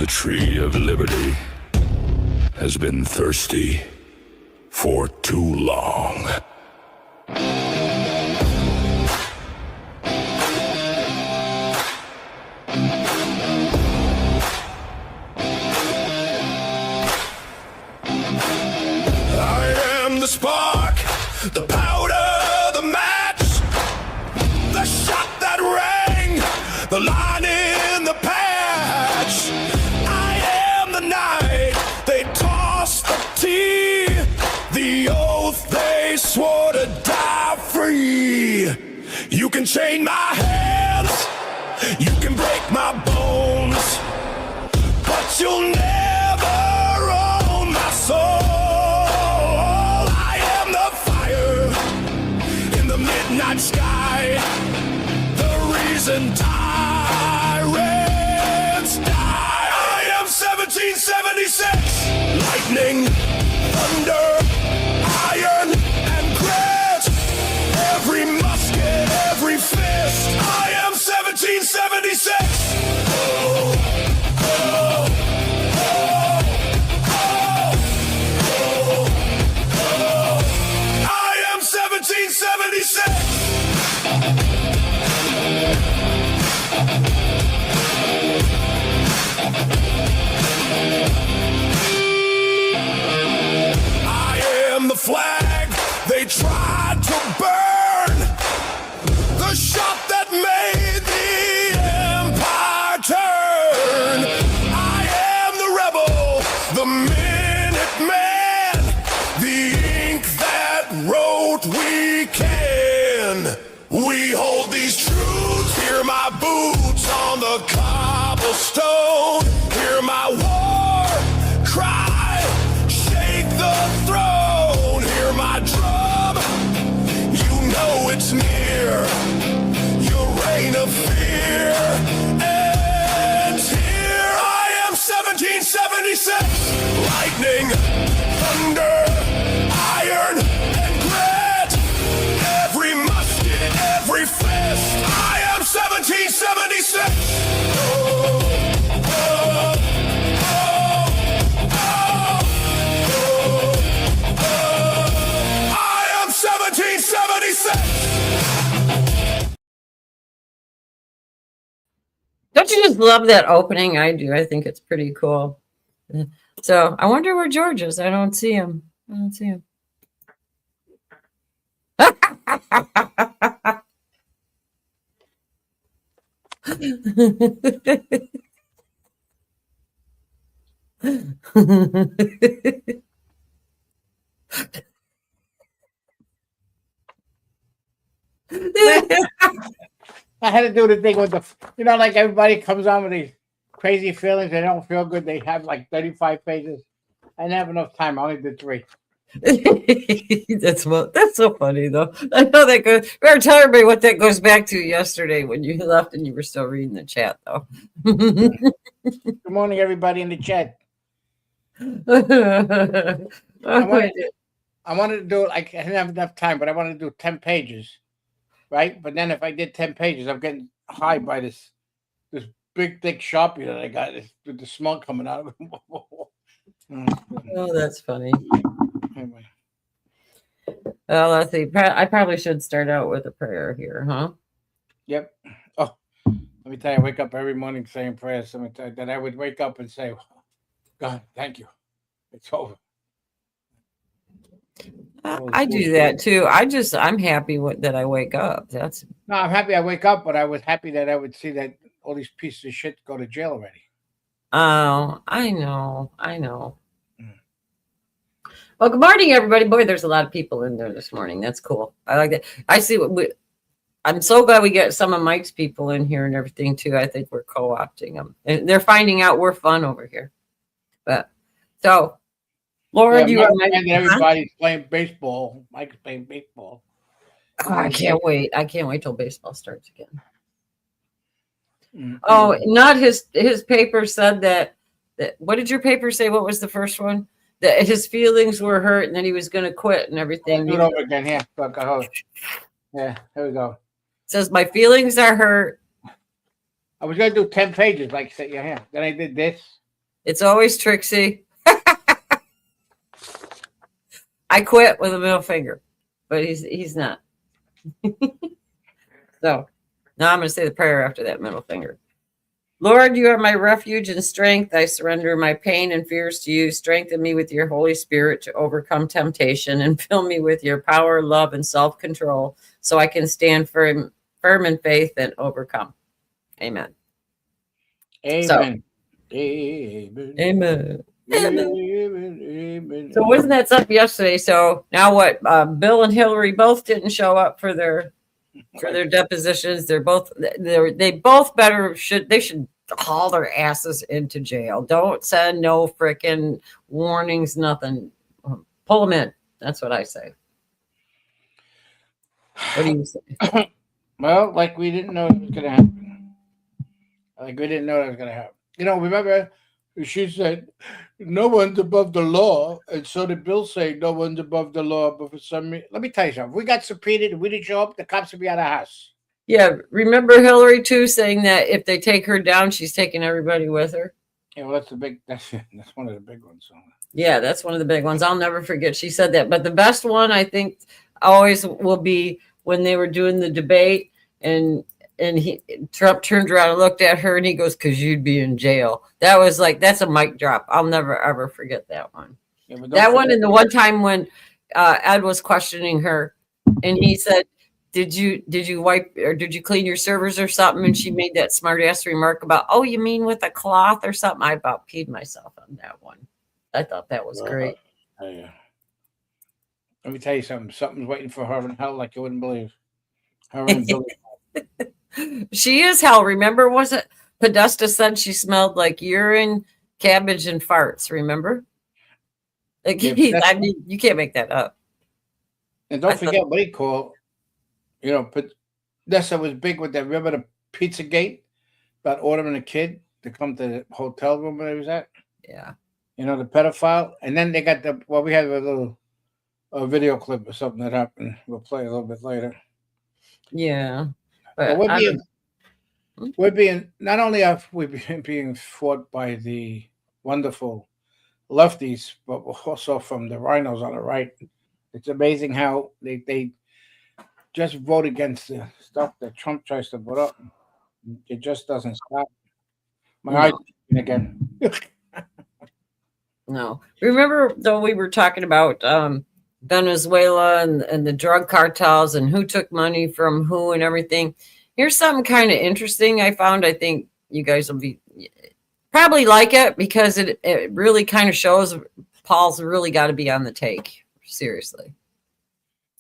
The tree of liberty has been thirsty for too long. I am the spark, the powder, the match, the shot that rang, the line in the patch. I am the night they tossed the tea, the oath they swore to die free. You can chain my hands, you can break my bones, but you'll never own my soul. I am the fire in the midnight sky, the reason tyrants die. I am 1776, lightning, thunder, iron, and grit. Every musket, every fist. I am 1776. Oh, oh, oh, oh, oh. I am 1776. I am the flag they tried to burn, the shot that made the empire turn. I am the rebel, the Minuteman, the ink that wrote we can. We hold these truths, hear my boots on the cobblestone, hear my war cry, shake the throne, hear my drum, you know it's near, your reign of fear ends here. I am 1776, lightning, thunder, iron, and grit, every musket, every fist. I am 1776. Oh, oh, I am 1776. Don't you just love that opening? I do. I think it's pretty cool. So I wonder where George is. I don't see him. I don't see him. I had to do the thing with the, like everybody comes on with these crazy feelings. They don't feel good. They have like 35 pages. I didn't have enough time. I only did 3. That's so funny though. I know that goes. Better tell everybody what that goes back to yesterday when you left and you were still reading the chat though. Good morning, everybody in the chat. I wanted to do, like, I didn't have enough time, but I wanted to do 10 pages, right? But then if I did 10 pages, I'm getting high by this big, thick Sharpie that I got with the smoke coming out of it. Oh, that's funny. Anyway. Well, let's see. I probably should start out with a prayer here, huh? Yep. Oh, let me tell you, I wake up every morning saying prayers. Let me tell you, that I would wake up and say, God, thank you. It's over. I do that too. I'm happy that I wake up. No, I'm happy I wake up, but I was happy that I would see that all these pieces of shit go to jail already. Oh, I know. Well, good morning, everybody. Boy, there's a lot of people in there this morning. That's cool. I like that. I see I'm so glad we get some of Mike's people in here and everything too. I think we're co-opting them, and they're finding out we're fun over here. But so, Laura, everybody's playing baseball. Mike's playing baseball. Oh, I can't wait. I can't wait till baseball starts again. Mm-hmm. Oh, not his paper said that. What did your paper say? What was the first one? That his feelings were hurt and that he was going to quit and everything. Do it over again. Here, look, yeah, here we go. It says my feelings are hurt. I was going to do 10 pages, like say, yeah. Then I did this. It's always Trixie. I quit with a middle finger, but he's not. So now I'm going to say the prayer after that middle finger. Lord, you are my refuge and strength. I surrender my pain and fears to you. Strengthen me with your Holy Spirit to overcome temptation and fill me with your power, love, and self-control so I can stand firm in faith and overcome. Amen. Amen. So, Amen. amen. Amen. Amen. So wasn't that something yesterday? So now what? Bill and Hillary both didn't show up for their depositions. They both should haul their asses into jail. Don't send no frickin' warnings, nothing. Pull them in. That's what I say. What do you say? Well, like we didn't know it was going to happen. Like we didn't know it was going to happen. You know, remember she said, no one's above the law. And so did Bill say, no one's above the law. But for some reason, let me tell you something. If we got subpoenaed and we didn't show up, the cops would be out of the house. Yeah, remember Hillary too saying that if they take her down, she's taking everybody with her. Yeah, well, that's one of the big ones. So. Yeah, that's one of the big ones. I'll never forget she said that. But the best one I think always will be when they were doing the debate and Trump turned around and looked at her and he goes, "'Cause you'd be in jail." That was like, that's a mic drop. I'll never ever forget that one. Yeah, that one and the one time when Ed was questioning her and he said, Did you wipe or did you clean your servers or something? And she made that smart ass remark about, oh, you mean with a cloth or something? I about peed myself on that one. I thought that was great. Let me tell you something. Something's waiting for her in hell like you wouldn't believe. Her and Billy. She is hell. Remember, was it Podesta said she smelled like urine, cabbage, and farts? Remember? Like, I mean, you can't make that up. And don't forget what he called. You know, Podesta was big with that. Remember the Pizzagate about ordering a kid to come to the hotel room where he was at? Yeah. You know, the pedophile. And then they got we had a little video clip or something that happened. We'll play a little bit later. Yeah. But we're being, not only are we being fought by the wonderful lefties, but also from the rhinos on the right. It's amazing how they just vote against the stuff that Trump tries to put up. It just doesn't stop. My eyes again. No. Remember, though, we were talking about Venezuela and the drug cartels and who took money from who and everything. Here's something kind of interesting I found. I think you guys will be probably like it because it really kind of shows Paul's really got to be on the take. Seriously.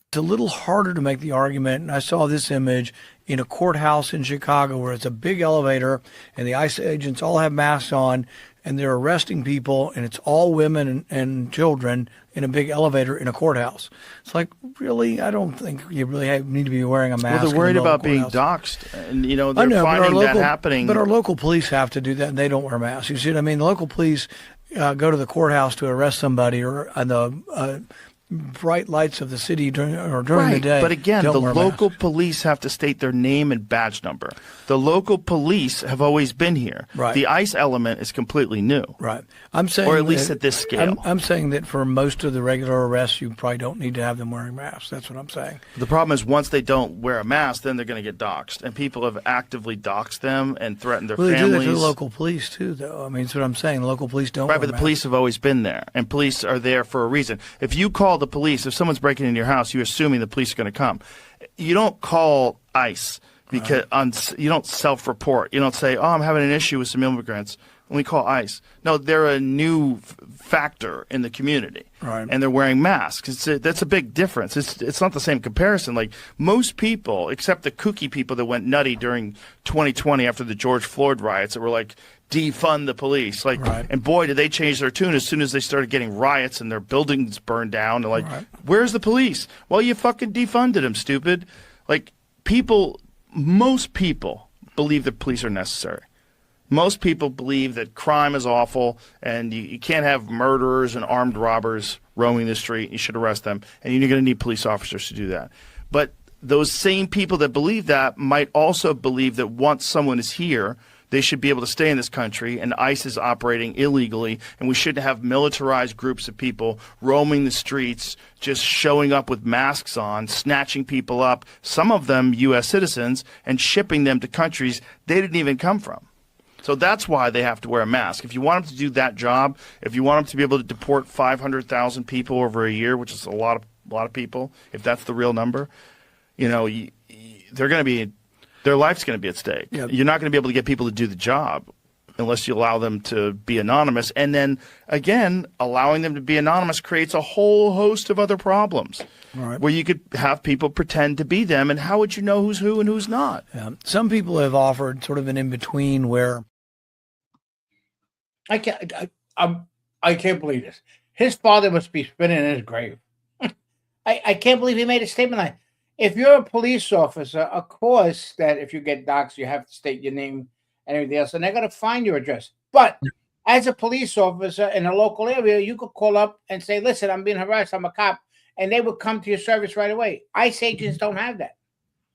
It's a little harder to make the argument, and I saw this image in a courthouse in Chicago where it's a big elevator and the ICE agents all have masks on and they're arresting people and it's all women and children in a big elevator in a courthouse. It's like, really? I don't think you really need to be wearing a mask. Well, they're worried about being doxxed, and you know they're finding that happening. But our local police have to do that, and they don't wear masks. You see what I mean? The local police go to the courthouse to arrest somebody, or the bright lights of the city during the day. But again, the local police have to state their name and badge number. The local police have always been here. Right. The ICE element is completely new. Right. I'm saying, or at least at this scale. I'm saying that for most of the regular arrests, you probably don't need to have them wearing masks. That's what I'm saying. The problem is once they don't wear a mask, then they're going to get doxxed. And people have actively doxxed them and threatened their families. They do that to the local police, too, though. I mean, that's what I'm saying. The local police don't wear masks. Right, but the masks. police have always been there. And police are there for a reason. If you call the police, if someone's breaking into your house, you're assuming the police are going to come. You don't call ICE because you don't self-report. You don't say, "Oh, I'm having an issue with some immigrants." When we call ICE, no, they're a new factor in the community, right? And they're wearing masks. That's a big difference. It's not the same comparison. Like most people, except the kooky people that went nutty during 2020 after the George Floyd riots, that were like, defund the police. Like, right. And boy, did they change their tune as soon as they started getting riots and their buildings burned down. They're like, right. Where's the police? Well, you fucking defunded them, stupid. Like most people believe that police are necessary. Most people believe that crime is awful and you can't have murderers and armed robbers roaming the street. You should arrest them. And you're going to need police officers to do that. But those same people that believe that might also believe that once someone is here, they should be able to stay in this country, and ICE is operating illegally, and we shouldn't have militarized groups of people roaming the streets, just showing up with masks on, snatching people up, some of them U.S. citizens, and shipping them to countries they didn't even come from. So that's why they have to wear a mask. If you want them to do that job, if you want them to be able to deport 500,000 people over a year, which is a lot of people, if that's the real number, they're going to be, their life's going to be at stake. Yeah. You're not going to be able to get people to do the job unless you allow them to be anonymous. And then, again, allowing them to be anonymous creates a whole host of other problems. Right. Where you could have people pretend to be them, and how would you know who's who and who's not? Yeah. Some people have offered sort of an in-between where I can't believe this. His father must be spinning in his grave. I can't believe he made a statement like, if you're a police officer, of course that if you get doxxed, you have to state your name and everything else, and they're going to find your address. But as a police officer in a local area, you could call up and say, listen, I'm being harassed, I'm a cop, and they would come to your service right away. ICE agents don't have that.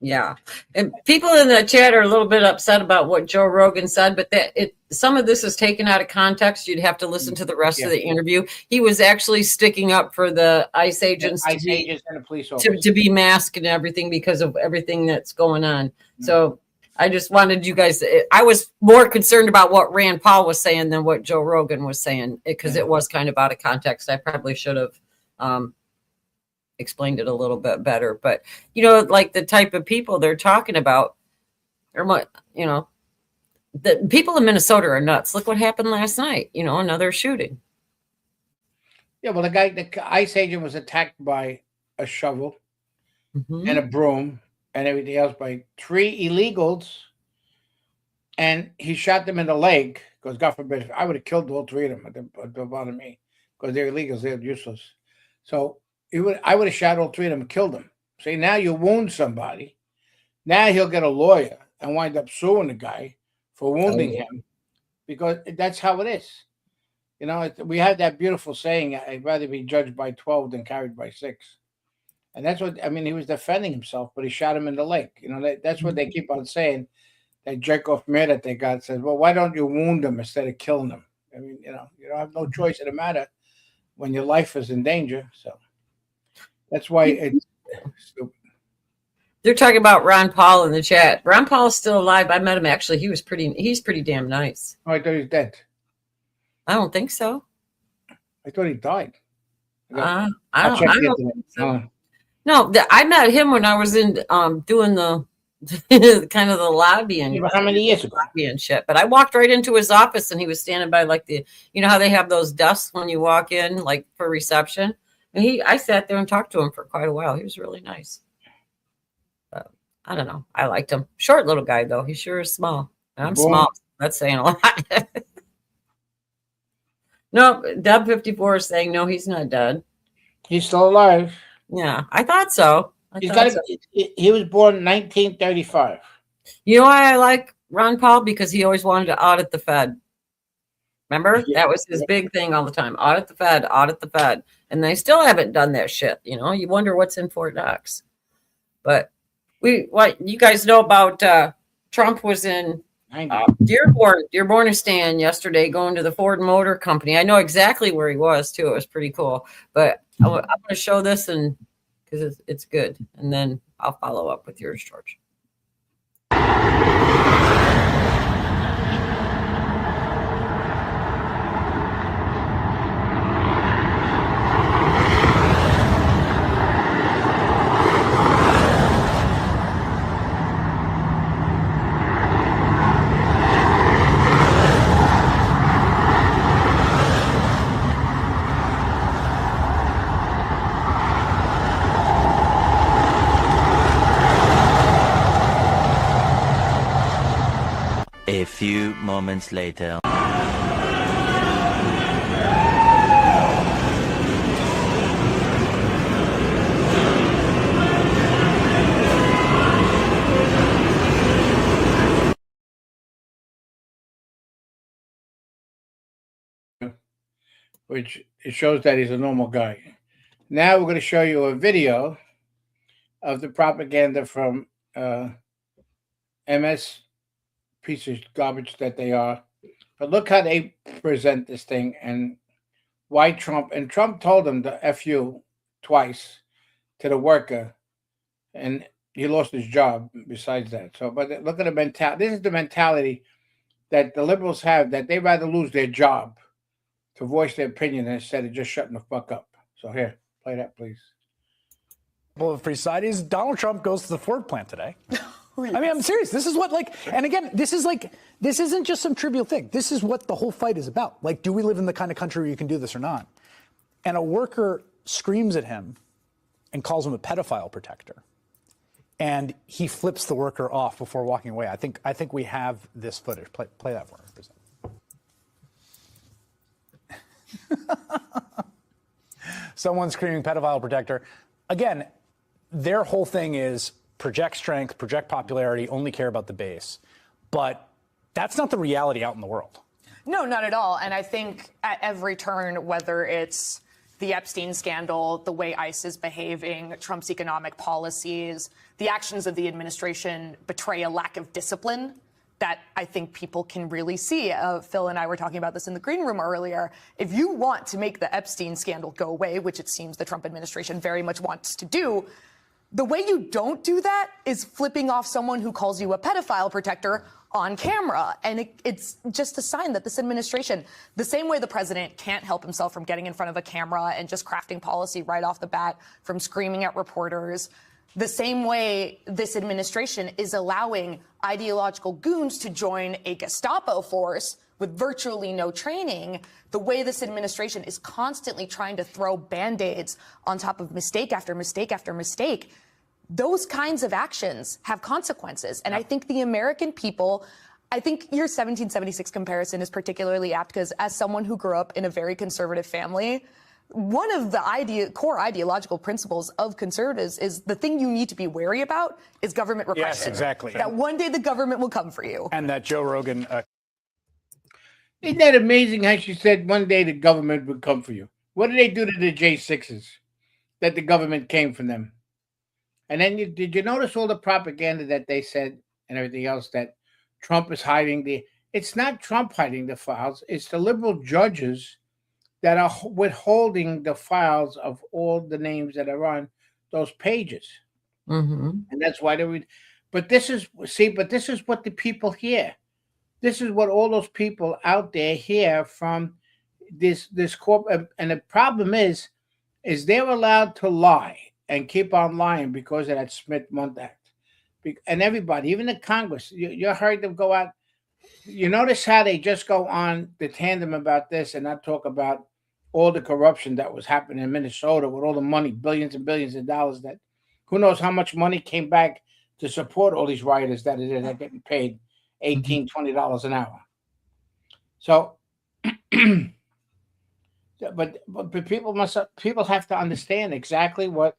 Yeah. And people in the chat are a little bit upset about what Joe Rogan said, but some of this is taken out of context. You'd have to listen to the rest of the interview. He was actually sticking up for the ICE agents, ICE agents and the police officers to be masked and everything because of everything that's going on. So I just wanted you guys, I was more concerned about what Rand Paul was saying than what Joe Rogan was saying, because it was kind of out of context. I probably should have explained it a little bit better, but like the type of people they're talking about, or what, the people in Minnesota are nuts. Look what happened last night, another shooting. Yeah, well, the ICE agent was attacked by a shovel and a broom and everything else by 3 illegals, and he shot them in the leg, because God forbid, I would have killed all 3 of them. It don't bother me, because they're illegals, they're useless. So I would have shot all 3 of them and killed them. See, now you wound somebody. Now he'll get a lawyer and wind up suing the guy for wounding him, because that's how it is. We have that beautiful saying, I'd rather be judged by 12 than carried by 6. And that's what, he was defending himself, but he shot him in the leg. That's what they keep on saying. That jerk-off mayor that they got says, well, why don't you wound them instead of killing them? You don't have no choice in the matter when your life is in danger. So that's why it's stupid. They're talking about Ron Paul in the chat. Ron Paul is still alive. I met him, actually. He's pretty damn nice. Oh, I thought he was dead. I don't think so. I thought he died. I don't think so. No, I met him when I was in doing the kind of the lobbying. How many years ago? Lobbying shit. But I walked right into his office, and he was standing by like how they have those desks when you walk in, like for reception. And I sat there and talked to him for quite a while. He was really nice. But I don't know. I liked him. Short little guy though. He sure is small. And I'm small. That's saying a lot. No, Dub54 is saying no, he's not dead. He's still alive. Yeah, I thought so. He was born in 1935. You know why I like Ron Paul? Because he always wanted to audit the Fed. Remember? Yeah. That was his big thing all the time. Audit the Fed, audit the Fed. And they still haven't done that shit. You wonder what's in Fort Knox. But what you guys know about Trump was in Dearborn yesterday going to the Ford Motor Company. I know exactly where he was too. It was pretty cool. But I'm going to show this and because it's good. And then I'll follow up with yours, George. A few moments later. Which it shows that he's a normal guy. Now we're going to show you a video of the propaganda from MSP piece of garbage that they are. But look how they present this thing and why Trump. And Trump told them to F you twice to the worker, and he lost his job besides that. So, but look at the mentality. This is the mentality that the liberals have, that they rather lose their job to voice their opinion instead of just shutting the fuck up. So here, play that, please. Well, the free side is Donald Trump goes to the Ford plant today. I mean, I'm serious. This is what, like, and again, this isn't just some trivial thing. This is what the whole fight is about. Like, do we live in the kind of country where you can do this or not? And a worker screams at him and calls him a pedophile protector. And he flips the worker off before walking away. I think we have this footage. Play that for us. Someone screaming pedophile protector. Again, their whole thing is project strength, project popularity, only care about the base. But that's not the reality out in the world. No, not at all. And I think at every turn, whether it's the Epstein scandal, the way ICE is behaving, Trump's economic policies, the actions of the administration betray a lack of discipline that I think people can really see. Phil and I were talking about this in the green room earlier. If you want to make the Epstein scandal go away, which it seems the Trump administration very much wants to do, the way you don't do that is flipping off someone who calls you a pedophile protector on camera. And it's just a sign that this administration, the same way the president can't help himself from getting in front of a camera and just crafting policy right off the bat, from screaming at reporters, the same way this administration is allowing ideological goons to join a Gestapo force with virtually no training, the way this administration is constantly trying to throw Band-Aids on top of mistake after mistake after mistake, those kinds of actions have consequences. And I think the American people, I think your 1776 comparison is particularly apt because as someone who grew up in a very conservative family, one of the core ideological principles of conservatives is the thing you need to be wary about is government repression. Yes, exactly. That one day the government will come for you. And that Joe Rogan... Isn't that amazing how she said one day the government would come for you? What did they do to the J6s that the government came for them? And then did you notice all the propaganda that they said and everything else that Trump is hiding the... It's not Trump hiding the files. It's the liberal judges that are withholding the files of all the names that are on those pages. Mm-hmm. And that's why they read. But this is what the people hear. This is what all those people out there hear from this corp. And the problem is they're allowed to lie and keep on lying because of that Smith-Mundt Act. And everybody, even the Congress, you heard them go out. You notice how they just go on the tandem about this and not talk about all the corruption that was happening in Minnesota with all the money, billions and billions of dollars that who knows how much money came back to support all these rioters that are getting paid $18, $20 an hour. So, but people have to understand exactly what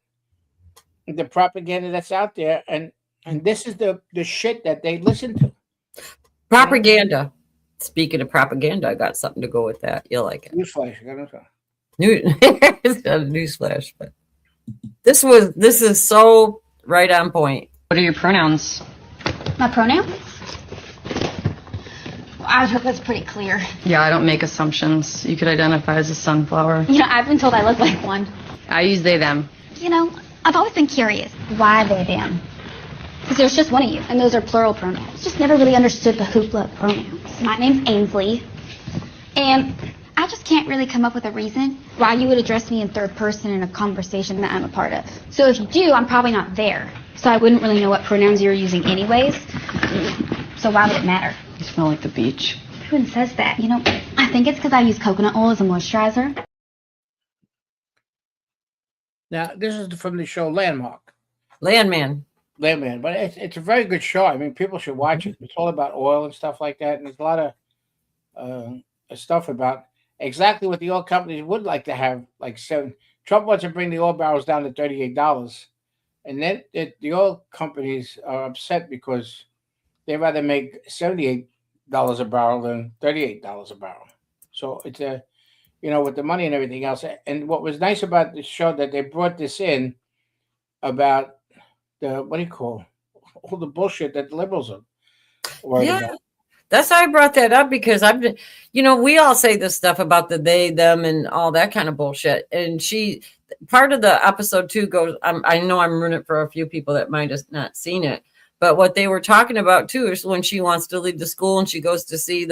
the propaganda that's out there, and this is the shit that they listen to. Propaganda. Speaking of propaganda, I got something to go with that. You'll like it. Newsflash. It's not a newsflash, but this is so right on point. What are your pronouns? My pronouns? I hope that's pretty clear. Yeah, I don't make assumptions. You could identify as a sunflower. You know, I've been told I look like one. I use they, them. You know, I've always been curious. Why they, them? Because there's just one of you, and those are plural pronouns. Just never really understood the hoopla of pronouns. My name's Ainsley, and I just can't really come up with a reason why you would address me in third person in a conversation that I'm a part of. So if you do, I'm probably not there. So I wouldn't really know what pronouns you're using anyways. So why would it matter? You smell like the beach. Who even says that? You know, I think it's because I use coconut oil as a moisturizer. Now, this is from the show Landmark. Landman. But it's a very good show. I mean, people should watch it. It's all about oil and stuff like that, and there's a lot of stuff about exactly what the oil companies would like to have. Trump wants to bring the oil barrels down to $38, and then the oil companies are upset because they rather make $78 a barrel than $38 a barrel. So it's with the money and everything else. And what was nice about the show that they brought this in about all the bullshit that the liberals are worried about. That's why I brought that up, because I've been, we all say this stuff about the they, them, and all that kind of bullshit. And part of the episode 2 goes, I know I'm ruining it for a few people that might have not seen it, but what they were talking about too is when she wants to leave the school and she goes to see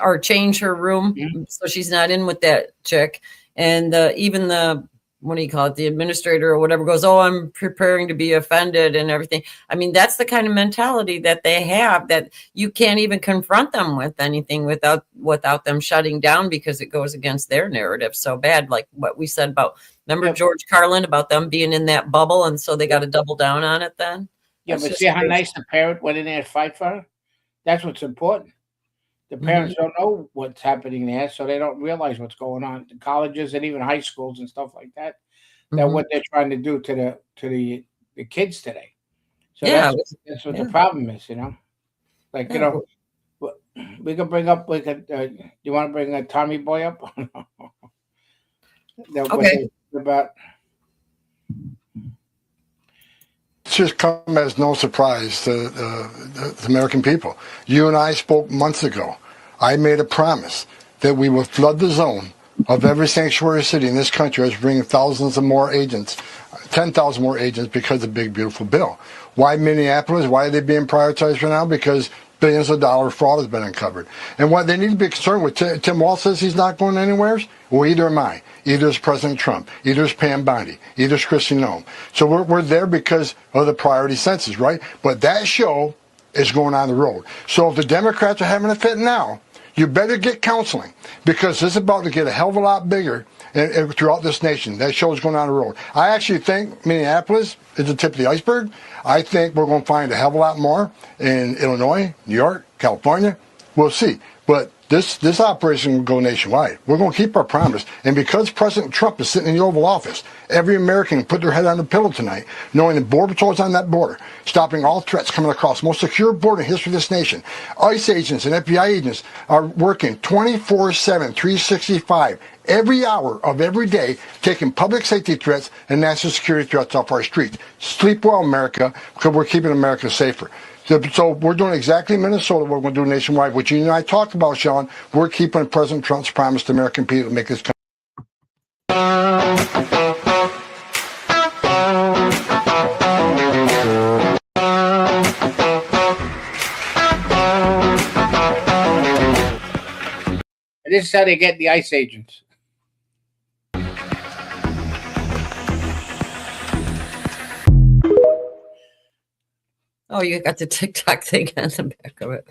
or change her room, so she's not in with that chick. And even the, what do you call it, the administrator or whatever goes, oh, I'm preparing to be offended and everything. I mean, that's the kind of mentality that they have, that you can't even confront them with anything without them shutting down, because it goes against their narrative so bad. Like what we said about, remember George Carlin, about them being in that bubble, and so they got to double down on it then? Yeah, but see how nice the parent went in there to fight for her? That's what's important. The parents don't know what's happening there, so they don't realize what's going on. The colleges and even high schools and stuff like that. That's what they're trying to do to the kids today. So that's what the problem is, Like, we could bring up, you want to bring a Tommy Boy up? Okay. About. It's just come as no surprise to the American people. You and I spoke months ago. I made a promise that we would flood the zone of every sanctuary city in this country as bringing thousands of more agents, 10,000 more agents, because of the big, beautiful bill. Why Minneapolis? Why are they being prioritized right now? Because billions of dollars fraud has been uncovered. And what they need to be concerned with, Tim Walz says he's not going anywhere. Well, either am I. Either is President Trump. Either is Pam Bondi. Either is Kristi Noem. So we're there because of the priority census, right? But that show is going on the road. So if the Democrats are having a fit now, you better get counseling, because this is about to get a hell of a lot bigger throughout this nation. That show is going on the road. I actually think Minneapolis is the tip of the iceberg. I think we're going to find a hell of a lot more in Illinois, New York, California. We'll see. But this operation will go nationwide. We're going to keep our promise. And because President Trump is sitting in the Oval Office, every American can put their head on the pillow tonight, knowing the Border Patrol is on that border, stopping all threats coming across. Most secure border in history of this nation. ICE agents and FBI agents are working 24/7, 365, every hour of every day, taking public safety threats and national security threats off our streets. Sleep well, America, because we're keeping America safer. So we're doing exactly in Minnesota what we're going to do nationwide, which you and I talked about, Sean. We're keeping President Trump's promise to American people to make this country. This is how they get the ICE agents. Oh, you got the TikTok thing on the back of it.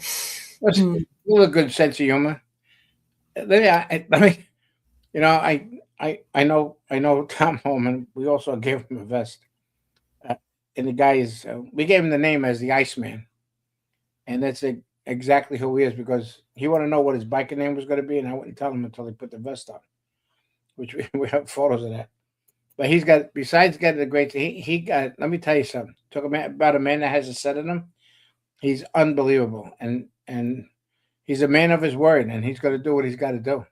What's a good sense of humor? I know Tom Holman. We also gave him a vest, and the guy is. We gave him the name as the Iceman, and that's exactly who he is, because he wanted to know what his biker name was going to be, and I wouldn't tell him until he put the vest on, which we have photos of that. But he's got, besides getting the great, he got, let me tell you something. Talk about a man that has a set in him. He's unbelievable. And he's a man of his word, and he's going to do what he's got to do.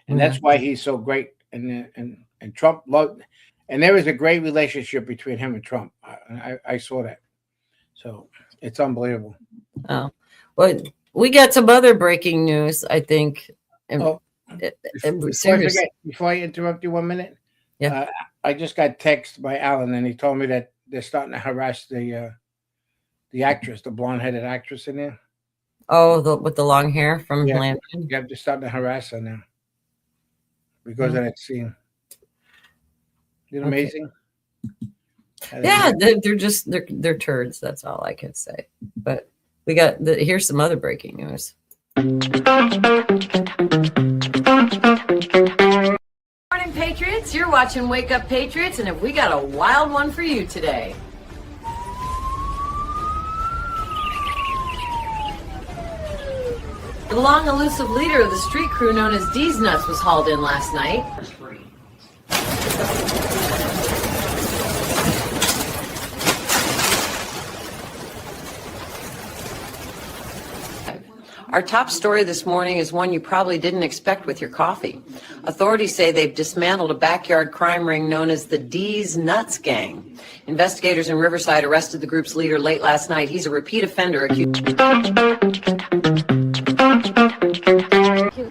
And that's why he's so great. And Trump loved, and there is a great relationship between him and Trump. I saw that. So it's unbelievable. Oh, well, we got some other breaking news, I think. Before I interrupt you 1 minute. Yeah. I just got text by Alan, and he told me that they're starting to harass the actress, the blonde-headed actress in there. Oh, with the long hair from Landon? Yeah, they're starting to harass her now because of that scene. Isn't it amazing? Yeah, they're just they're turds. That's all I can say. But we got here's some other breaking news. Morning, Patriots. You're watching Wake Up Patriots, and we got a wild one for you today. The long elusive leader of the street crew known as D's Nuts was hauled in last night. Our top story this morning is one you probably didn't expect with your coffee. Authorities say they've dismantled a backyard crime ring known as the D's Nuts Gang. Investigators in Riverside arrested the group's leader late last night. He's a repeat offender accused.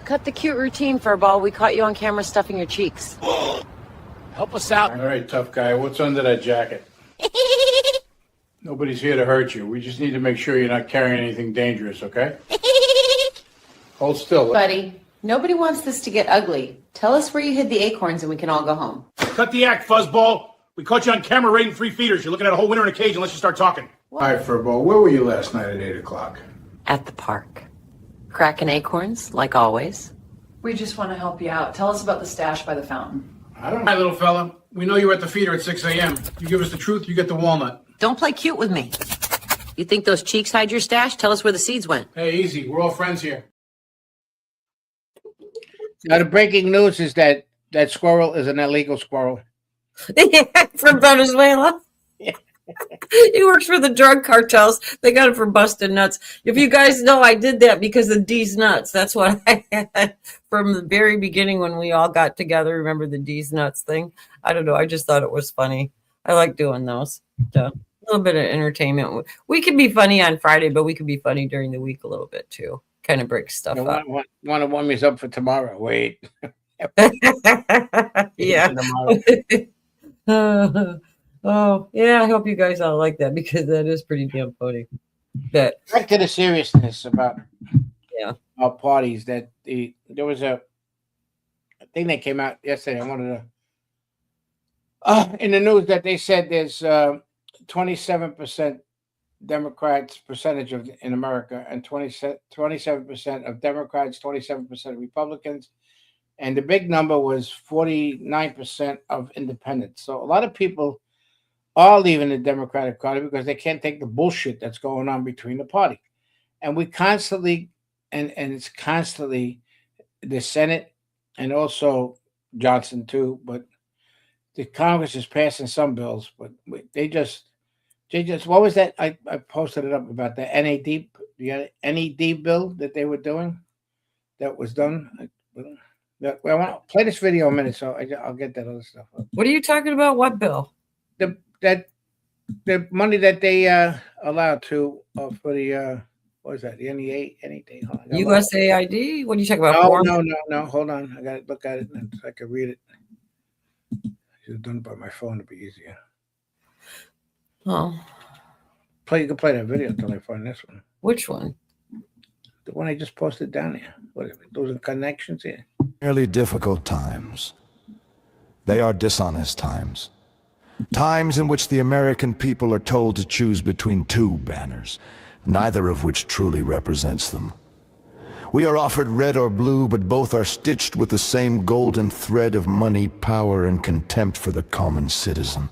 Cut the cute routine, Furball. We caught you on camera stuffing your cheeks. Help us out. All right, tough guy. What's under that jacket? Nobody's here to hurt you. We just need to make sure you're not carrying anything dangerous, okay? Hold still. Buddy, nobody wants this to get ugly. Tell us where you hid the acorns and we can all go home. Cut the act, fuzzball. We caught you on camera raiding 3 feeders. You're looking at a whole winter in a cage unless you start talking. All right, Furbo, where were you last night at 8 o'clock? At the park. Cracking acorns, like always. We just want to help you out. Tell us about the stash by the fountain. I don't know, little fella. We know you were at the feeder at 6 a.m. You give us the truth, you get the walnut. Don't play cute with me. You think those cheeks hide your stash? Tell us where the seeds went. Hey, easy. We're all friends here. Now, the breaking news is that squirrel is an illegal squirrel. From Venezuela? Yeah. He works for the drug cartels. They got him for busting nuts. If you guys know, I did that because of D's Nuts. That's what I had from the very beginning when we all got together. Remember the D's Nuts thing? I don't know. I just thought it was funny. I like doing those. So, a little bit of entertainment. We can be funny on Friday, but we can be funny during the week a little bit too. Kind of break stuff up. Want to warm me up for tomorrow? Wait. Yeah. Oh, yeah, I hope you guys all like that because that is pretty damn funny. But back to the seriousness about our parties, that there was a thing that came out yesterday. I wanted to in the news that they said there's 27% Democrats percentage in America and 27% of Democrats, 27% of Republicans. And the big number was 49% of independents. So a lot of people are leaving the Democratic Party because they can't take the bullshit that's going on between the party. And we constantly, and it's constantly the Senate and also Johnson too, but the Congress is passing some bills, but they just, what was that? I posted it up about the NED bill that they were doing that was done. I want to play this video in a minute, so I'll get that other stuff up. What are you talking about? What bill? The money that they allowed to for the what is that? The NEA anything? USAID? What are you talking about? No. Hold on, I got to look at it and I can read it. I should have done it by my phone to be easier. Oh, you can play that video until I find this one. Which one? The one I just posted down here. What? Those are connections here. Fairly difficult times. They are dishonest times. Times in which the American people are told to choose between two banners, neither of which truly represents them. We are offered red or blue, but both are stitched with the same golden thread of money, power, and contempt for the common citizen.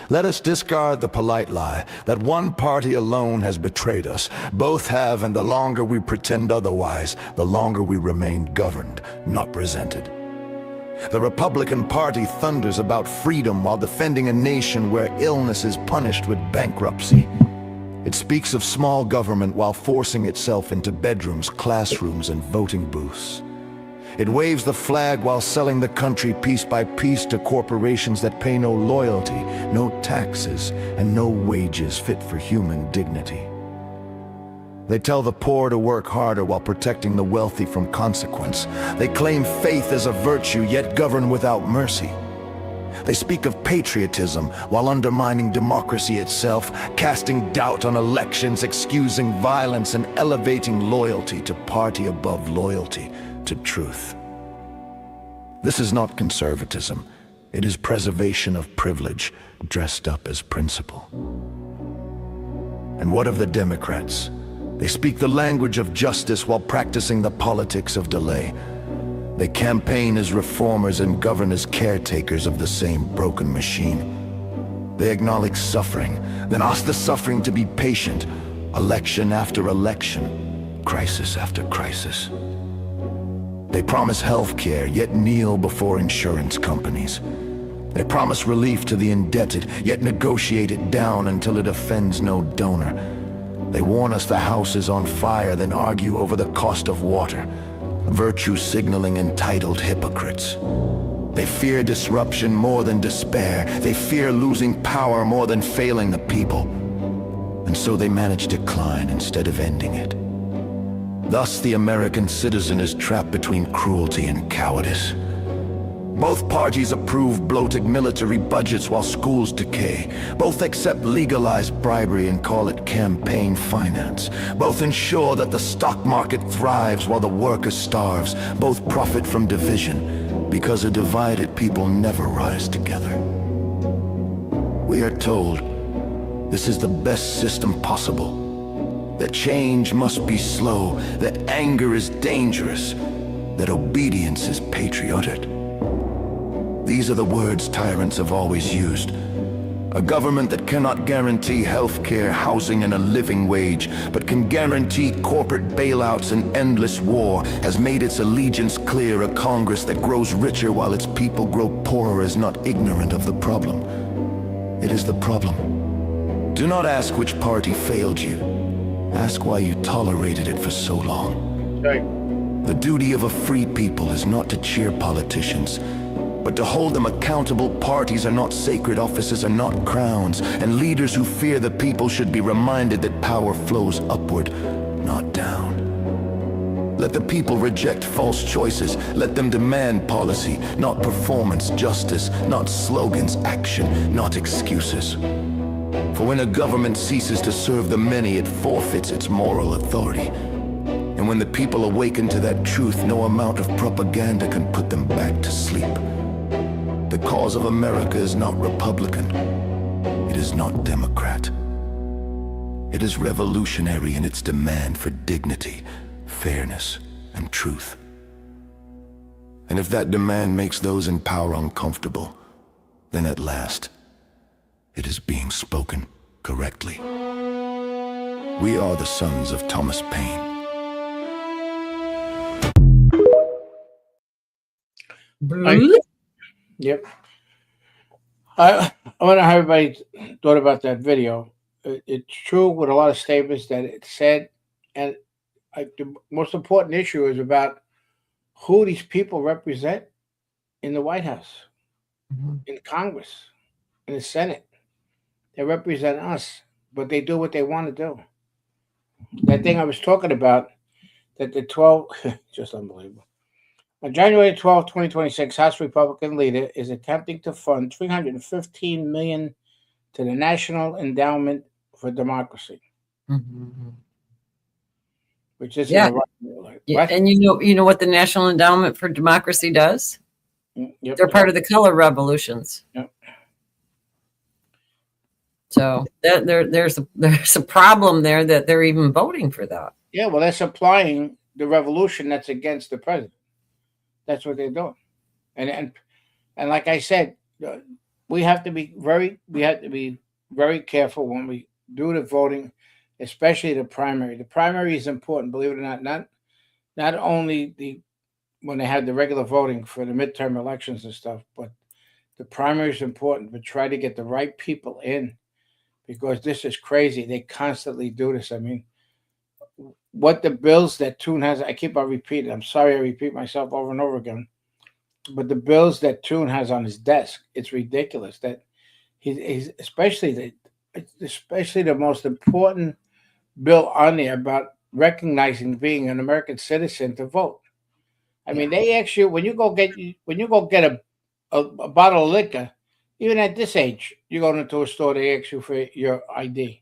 Let us discard the polite lie that one party alone has betrayed us. Both have, and the longer we pretend otherwise, the longer we remain governed, not presented. The Republican Party thunders about freedom while defending a nation where illness is punished with bankruptcy. It speaks of small government while forcing itself into bedrooms, classrooms, and voting booths. It waves the flag while selling the country piece by piece to corporations that pay no loyalty, no taxes, and no wages fit for human dignity. They tell the poor to work harder while protecting the wealthy from consequence. They claim faith as a virtue, yet govern without mercy. They speak of patriotism while undermining democracy itself, casting doubt on elections, excusing violence, and elevating loyalty to party above loyalty to truth. This is not conservatism. It is preservation of privilege dressed up as principle. And what of the Democrats? They speak the language of justice while practicing the politics of delay. They campaign as reformers and govern as caretakers of the same broken machine. They acknowledge suffering, then ask the suffering to be patient, election after election, crisis after crisis. They promise health care, yet kneel before insurance companies. They promise relief to the indebted, yet negotiate it down until it offends no donor. They warn us the house is on fire, then argue over the cost of water, virtue signaling entitled hypocrites. They fear disruption more than despair. They fear losing power more than failing the people. And so they manage decline instead of ending it. Thus, the American citizen is trapped between cruelty and cowardice. Both parties approve bloated military budgets while schools decay. Both accept legalized bribery and call it campaign finance. Both ensure that the stock market thrives while the worker starves. Both profit from division, because a divided people never rise together. We are told this is the best system possible, that change must be slow, that anger is dangerous, that obedience is patriotic. These are the words tyrants have always used. A government that cannot guarantee health care, housing, and a living wage, but can guarantee corporate bailouts and endless war, has made its allegiance clear. A Congress that grows richer while its people grow poorer is not ignorant of the problem. It is the problem. Do not ask which party failed you. Ask why you tolerated it for so long. Right. The duty of a free people is not to cheer politicians, but to hold them accountable. Parties are not sacred, offices are not crowns, and leaders who fear the people should be reminded that power flows upward, not down. Let the people reject false choices. Let them demand policy, not performance, justice, not slogans, action, not excuses. For when a government ceases to serve the many, it forfeits its moral authority. And when the people awaken to that truth, no amount of propaganda can put them back to sleep. The cause of America is not Republican. It is not Democrat. It is revolutionary in its demand for dignity, fairness, and truth. And if that demand makes those in power uncomfortable, then at last, it is being spoken correctly. We are the sons of Thomas Paine. Yep. I wonder how everybody thought about that video. It's true with a lot of statements that it said, and the most important issue is about who these people represent in the White House, in Congress, in the Senate. They represent us, but they do what they want to do. That thing I was talking about, that the 12, just unbelievable. On January 12, 2026, House Republican leader is attempting to fund $315 million to the National Endowment for Democracy, which is Yeah. And you know what the National Endowment for Democracy does? Yep. They're part of the color revolutions. Yep. So there's a problem there that they're even voting for that. Yeah, well, they're supplying the revolution that's against the president. That's what they're doing, and like I said, we have to be very careful when we do the voting, especially the primary. The primary is important, believe it or not. Not only when they have the regular voting for the midterm elections and stuff, but the primary is important. But try to get the right people in, because this is crazy. They constantly do this. I mean, what the bills that Toon has, I keep on repeating. I'm sorry I repeat myself over and over again, but the bills that Toon has on his desk, it's ridiculous. That he's especially the most important bill on there about recognizing being an American citizen to vote. I mean, they ask you when you go get a bottle of liquor, even at this age, you go into a store, they ask you for your ID.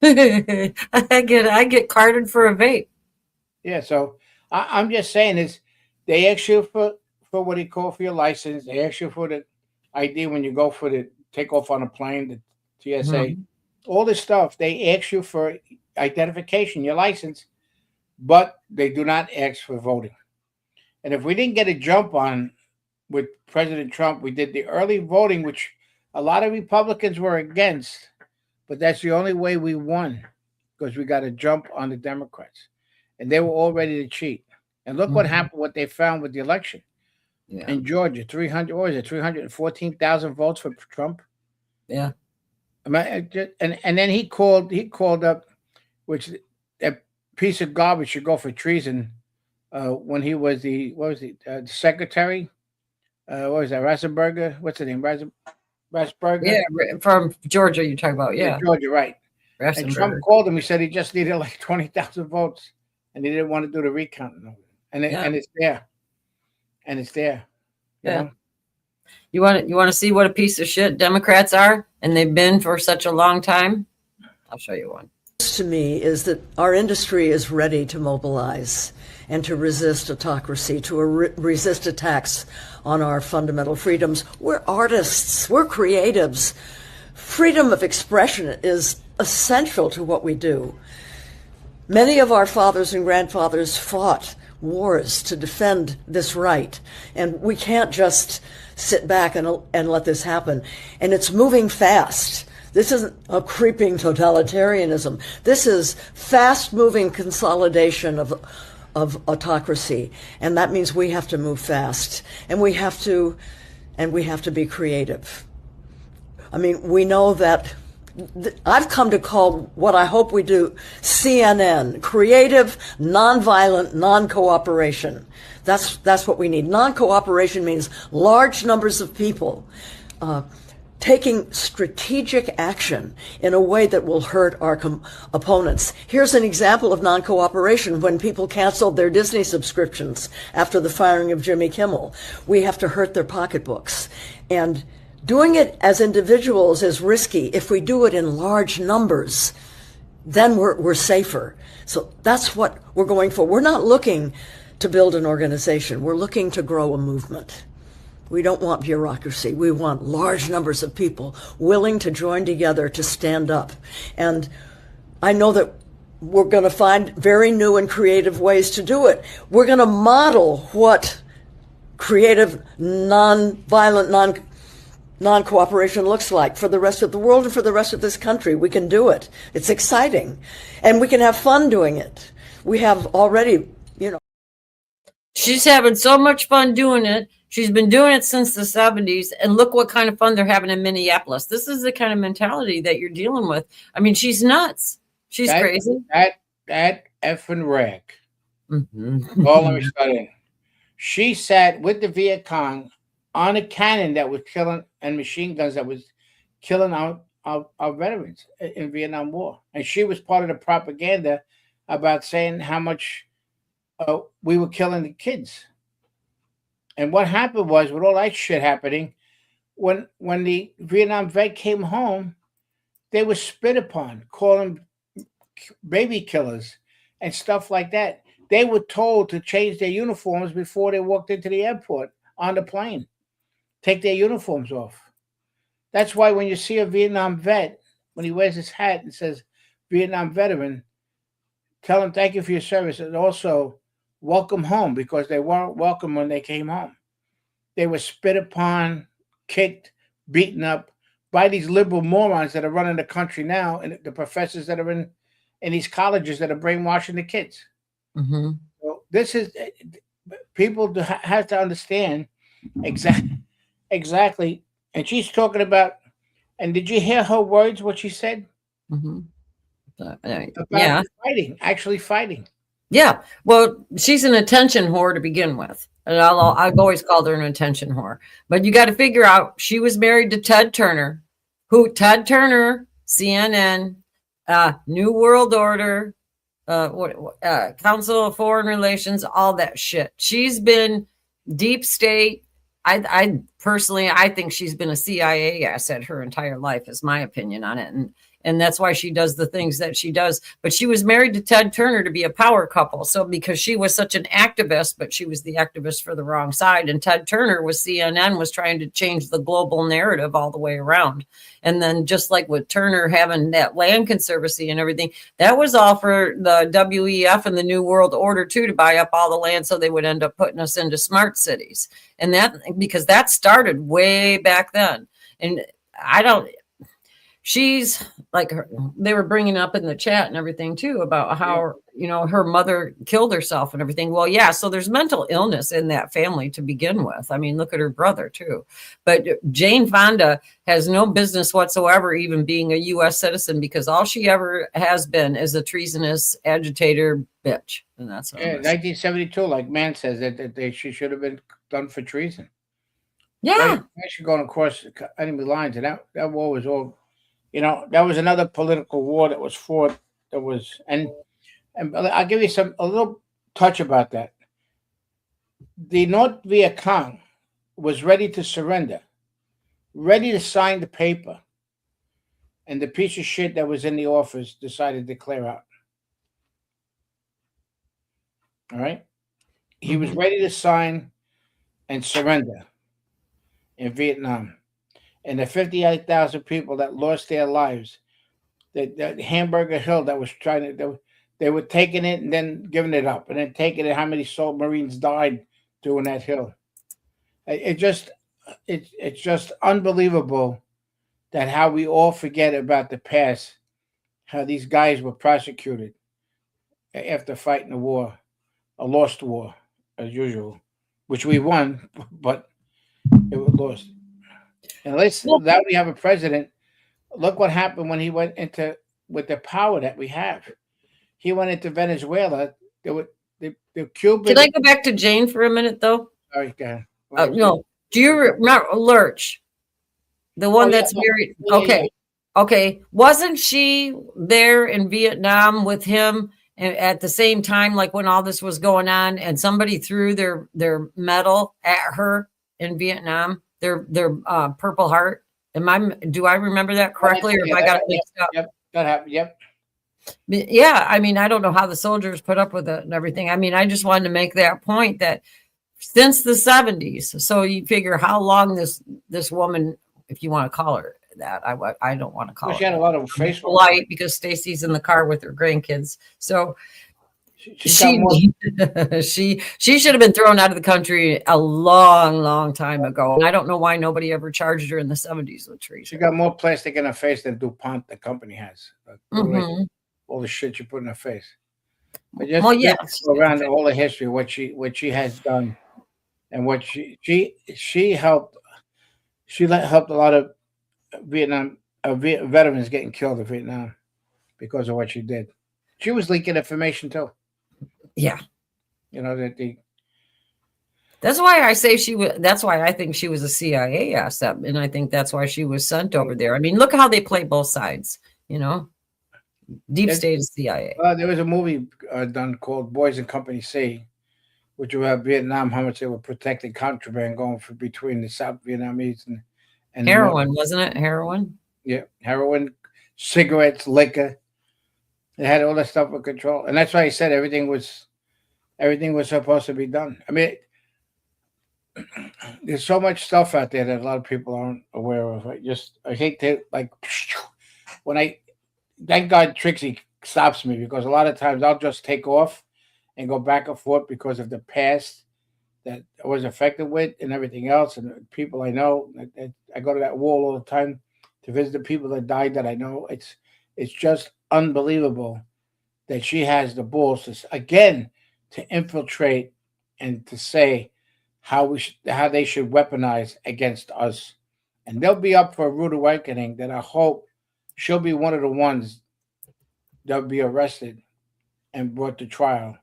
I get carded for a vape. Yeah, so I'm just saying is they ask you for what you call for your license. They ask you for the ID when you go for the takeoff on a plane, the TSA, all this stuff. They ask you for identification, your license, but they do not ask for voting. And if we didn't get a jump on with President Trump, we did the early voting, which a lot of Republicans were against. But that's the only way we won, because we got a jump on the Democrats, and they were all ready to cheat. And look what happened, what they found with the election in Georgia. 314,000 votes for Trump. Yeah. And then he called up which that piece of garbage should go for treason. When he was the secretary, what was that, Rassenberger? What's the name, Rasberger? Yeah, from Georgia. You're talking about, yeah, Georgia, right? And Trump Rassenberger. called him. He said he just needed like 20,000 votes, and he didn't want to do the recount. And Yeah. and it's there, and it's there. You Yeah. know? You want to see what a piece of shit Democrats are, and they've been for such a long time? I'll show you one. To me is that our industry is ready to mobilize and to resist autocracy, to resist attacks on our fundamental freedoms. We're artists, we're creatives. Freedom of expression is essential to what we do. Many of our fathers and grandfathers fought wars to defend this right, and we can't just sit back and let this happen. And it's moving fast. This isn't a creeping totalitarianism. This is fast-moving consolidation of autocracy, and that means we have to move fast, and we have to be creative. I mean, we know that I've come to call what I hope we do CNN, creative, nonviolent, non-cooperation. That's what we need. Non-cooperation means large numbers of people taking strategic action in a way that will hurt our opponents. Here's an example of non-cooperation when people canceled their Disney subscriptions after the firing of Jimmy Kimmel. We have to hurt their pocketbooks. And doing it as individuals is risky. If we do it in large numbers, then we're safer. So that's what we're going for. We're not looking to build an organization. We're looking to grow a movement. We don't want bureaucracy. We want large numbers of people willing to join together to stand up. And I know that we're going to find very new and creative ways to do it. We're going to model what creative, non-violent, non-cooperation looks like for the rest of the world and for the rest of this country. We can do it. It's exciting. And we can have fun doing it. We have already, She's having so much fun doing it. She's been doing it since the 70s, and look what kind of fun they're having in Minneapolis. This is the kind of mentality that you're dealing with. I mean, she's nuts. She's crazy. That effing rag. Mm-hmm. All let me start in. She sat with the Viet Cong on a cannon that was killing, and machine guns that was killing our veterans in Vietnam War. And she was part of the propaganda about saying how much we were killing the kids. And what happened was, with all that shit happening, when the Vietnam vet came home, they were spit upon, calling baby killers and stuff like that. They were told to change their uniforms before they walked into the airport on the plane. Take their uniforms off. That's why when you see a Vietnam vet, when he wears his hat and says Vietnam veteran, tell him thank you for your service, and also welcome home, because they weren't welcome when they came home. They were spit upon, kicked, beaten up by these liberal morons that are running the country now, and the professors that are in these colleges that are brainwashing the kids. Mm-hmm. So this is, people have to understand exactly. And she's talking about, and did you hear her words, what she said? Mm-hmm. About actually fighting. Yeah, well, she's an attention whore to begin with. And I've always called her an attention whore. But you got to figure out, she was married to Ted Turner, CNN, New World Order, Council of Foreign Relations, all that shit. She's been deep state. I personally think she's been a CIA asset her entire life, is my opinion on it. And that's why she does the things that she does. But she was married to Ted Turner to be a power couple. So because she was such an activist, but she was the activist for the wrong side. And Ted Turner was CNN, was trying to change the global narrative all the way around. And then just like with Turner having that land conservancy and everything, that was all for the WEF and the New World Order too, to buy up all the land so they would end up putting us into smart cities. And that, because that started way back then. And she's like they were bringing up in the chat and everything too about how her mother killed herself and everything. Well, yeah, so there's mental illness in that family to begin with. I mean, look at her brother too. But Jane Fonda has no business whatsoever even being a U.S. citizen, because all she ever has been is a treasonous agitator bitch, and that's what 1972, like man says that she should have been done for treason. Yeah, actually going across enemy lines, and that war was all. That was another political war that was fought. That was, and I'll give you a little touch about that. The North Viet Cong was ready to surrender, ready to sign the paper, and the piece of shit that was in the office decided to clear out. All right, he was ready to sign and surrender in Vietnam, and the 58,000 people that lost their lives. That Hamburger Hill that was trying to, they were taking it and then giving it up, and then taking it. How many Marines died doing that hill? It's just unbelievable that how we all forget about the past, how these guys were prosecuted after fighting a war, a lost war as usual, which we won, but it was lost. And now we have a president. Look what happened when he went into with the power that we have. He went into Venezuela. The Cuban. Can I go back to Jane for a minute, though? Sorry, go ahead. No. Do you remember Lurch, the one that's married? Okay, okay. Wasn't she there in Vietnam with him at the same time, like when all this was going on, and somebody threw their medal at her in Vietnam, their Purple Heart? Do I remember that correctly, or have I got it mixed up? Yep, that happened. Yep. Yeah, I mean, I don't know how the soldiers put up with it and everything. I mean, I just wanted to make that point that since the 70s, so you figure how long this woman, if you want to call her that, I don't want to call her. She had a lot of facial light because Stacy's in the car with her grandkids, so. She should have been thrown out of the country a long time ago, and I don't know why nobody ever charged her in the 70s with treason. She got more plastic in her face than DuPont, the company, has. All the shit you put in her face. But just around all the history, what she has done, and what she helped. She helped a lot of Vietnam veterans getting killed in Vietnam because of what she did. She was leaking information too. Yeah, that's why I say she was. That's why I think she was a CIA asset, and I think that's why she was sent over there. I mean, look how they play both sides. Deep state is CIA. There was a movie done called Boys in Company C, which was about Vietnam, how much they were protecting contraband going between the South Vietnamese and heroin, wasn't it? Heroin. Yeah, heroin, cigarettes, liquor. They had all that stuff under control, and that's why I said everything was supposed to be done. I mean, there's so much stuff out there that a lot of people aren't aware of. I hate to thank God Trixie stops me, because a lot of times I'll just take off and go back and forth because of the past that I was affected with and everything else, and people I know. I go to that wall all the time to visit the people that died that I know. It's just unbelievable that she has the balls to infiltrate and to say how they should weaponize against us, and they'll be up for a rude awakening. That I hope she'll be one of the ones that'll be arrested and brought to trial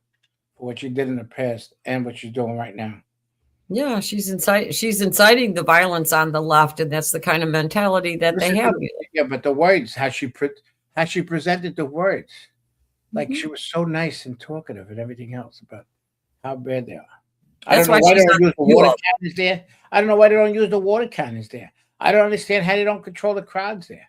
for what she did in the past and what she's doing right now. Yeah, she's inciting the violence on the left, and that's the kind of mentality that they have. Yeah, but the words, how she presented the words, like she was so nice and talkative and everything else about how bad they are. I don't know why they don't use the water cannons there. I don't know why they don't use the water cannons there. I don't understand how they don't control the crowds there.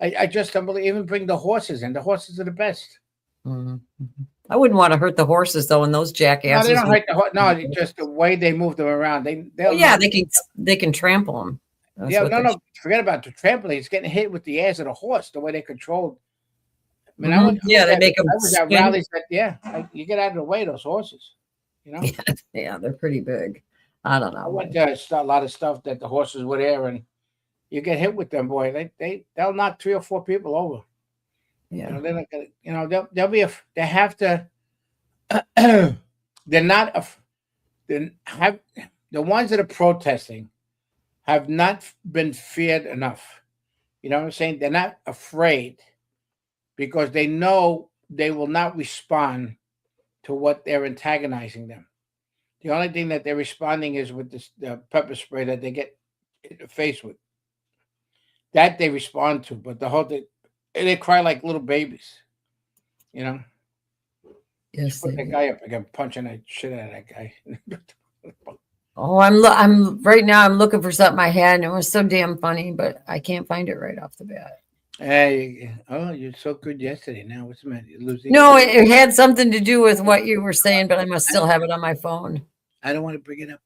I just don't believe. Even bring the horses in. The horses are the best. I wouldn't want to hurt the horses though, and those jackasses. No, they don't hurt the horse. No, just the way they move them around. They can trample them. Forget about the trampling. It's getting hit with the ass of the horse. The way they control. I mean, they make them. I was at rallies that you get out of the way, those horses. Yeah, they're pretty big. I don't know. I went to a lot of stuff that the horses were there, and you get hit with them, boy, they'll knock 3 or 4 people over. Yeah. You know, they're not gonna, you know, they'll be they have to. They're not. They have the ones that are protesting have not been feared enough. You know what I'm saying? They're not afraid because they know they will not respond to what they're antagonizing them. The only thing that they're responding is with the pepper spray that they get in the face with. That they respond to, but the whole thing, they cry like little babies. You know. Yes, Put they that do. guy up again, punching that shit out of that guy. Oh, I'm right now. I'm looking for something I had, and it was so damn funny, but I can't find it right off the bat. Hey, oh, you're so good yesterday. Now what's the matter? You're losing. No, it had something to do with what you were saying, but I must still have it on my phone. I don't want to bring it up.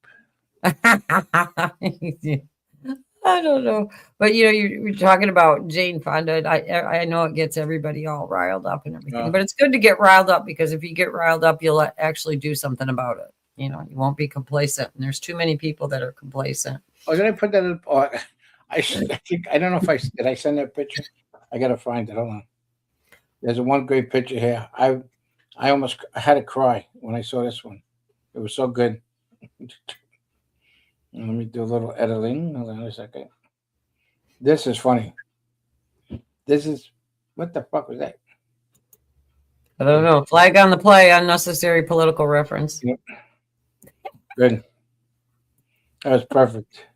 I don't know, but you know, you're talking about Jane Fonda. I know it gets everybody all riled up and everything, but it's good to get riled up because if you get riled up, you'll actually do something about it. You know, you won't be complacent. And there's too many people that are complacent. Oh, did I put that in? Oh, I think I don't know if did I send that picture. I gotta find it. Hold on. There's one great picture here. I had to cry when I saw this one. It was so good. Let me do a little editing. Hold on a second. This is funny. This is what the fuck was that? I don't know. Flag on the play, unnecessary political reference. Yep. Good. That was perfect.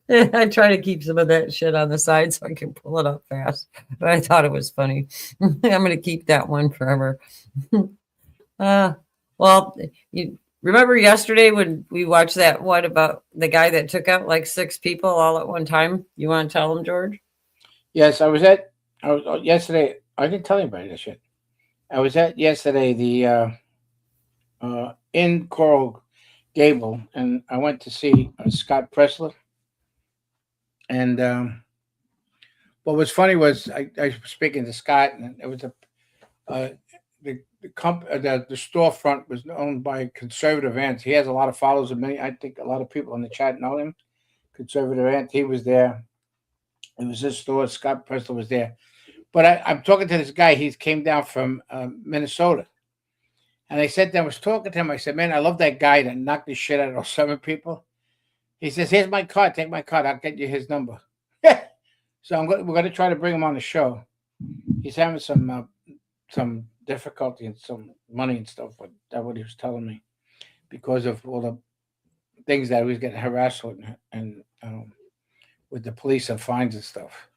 I try to keep some of that shit on the side so I can pull it up fast. But I thought it was funny. I'm going to keep that one forever. Well, you remember yesterday when we watched that one about the guy that took out like 6 people all at one time? You want to tell them, George? Yes, I was yesterday. I didn't tell anybody this shit. I was at yesterday the in Coral Gable, and I went to see Scott Pressler. And what was funny was I was speaking to Scott, and it was the storefront was owned by Conservative Ant. He has a lot of followers, and I think a lot of people in the chat know him. Conservative Ant. He was there. It was his store. Scott Pressler was there. But I'm talking to this guy. He came down from Minnesota. And I said, I was talking to him. I said, man, I love that guy that knocked the shit out of those 7 people. He says, here's my card. Take my card. I'll get you his number. So we're going to try to bring him on the show. He's having some difficulty and some money and stuff, but that's what he was telling me because of all the things that he was getting harassed with and with the police and fines and stuff.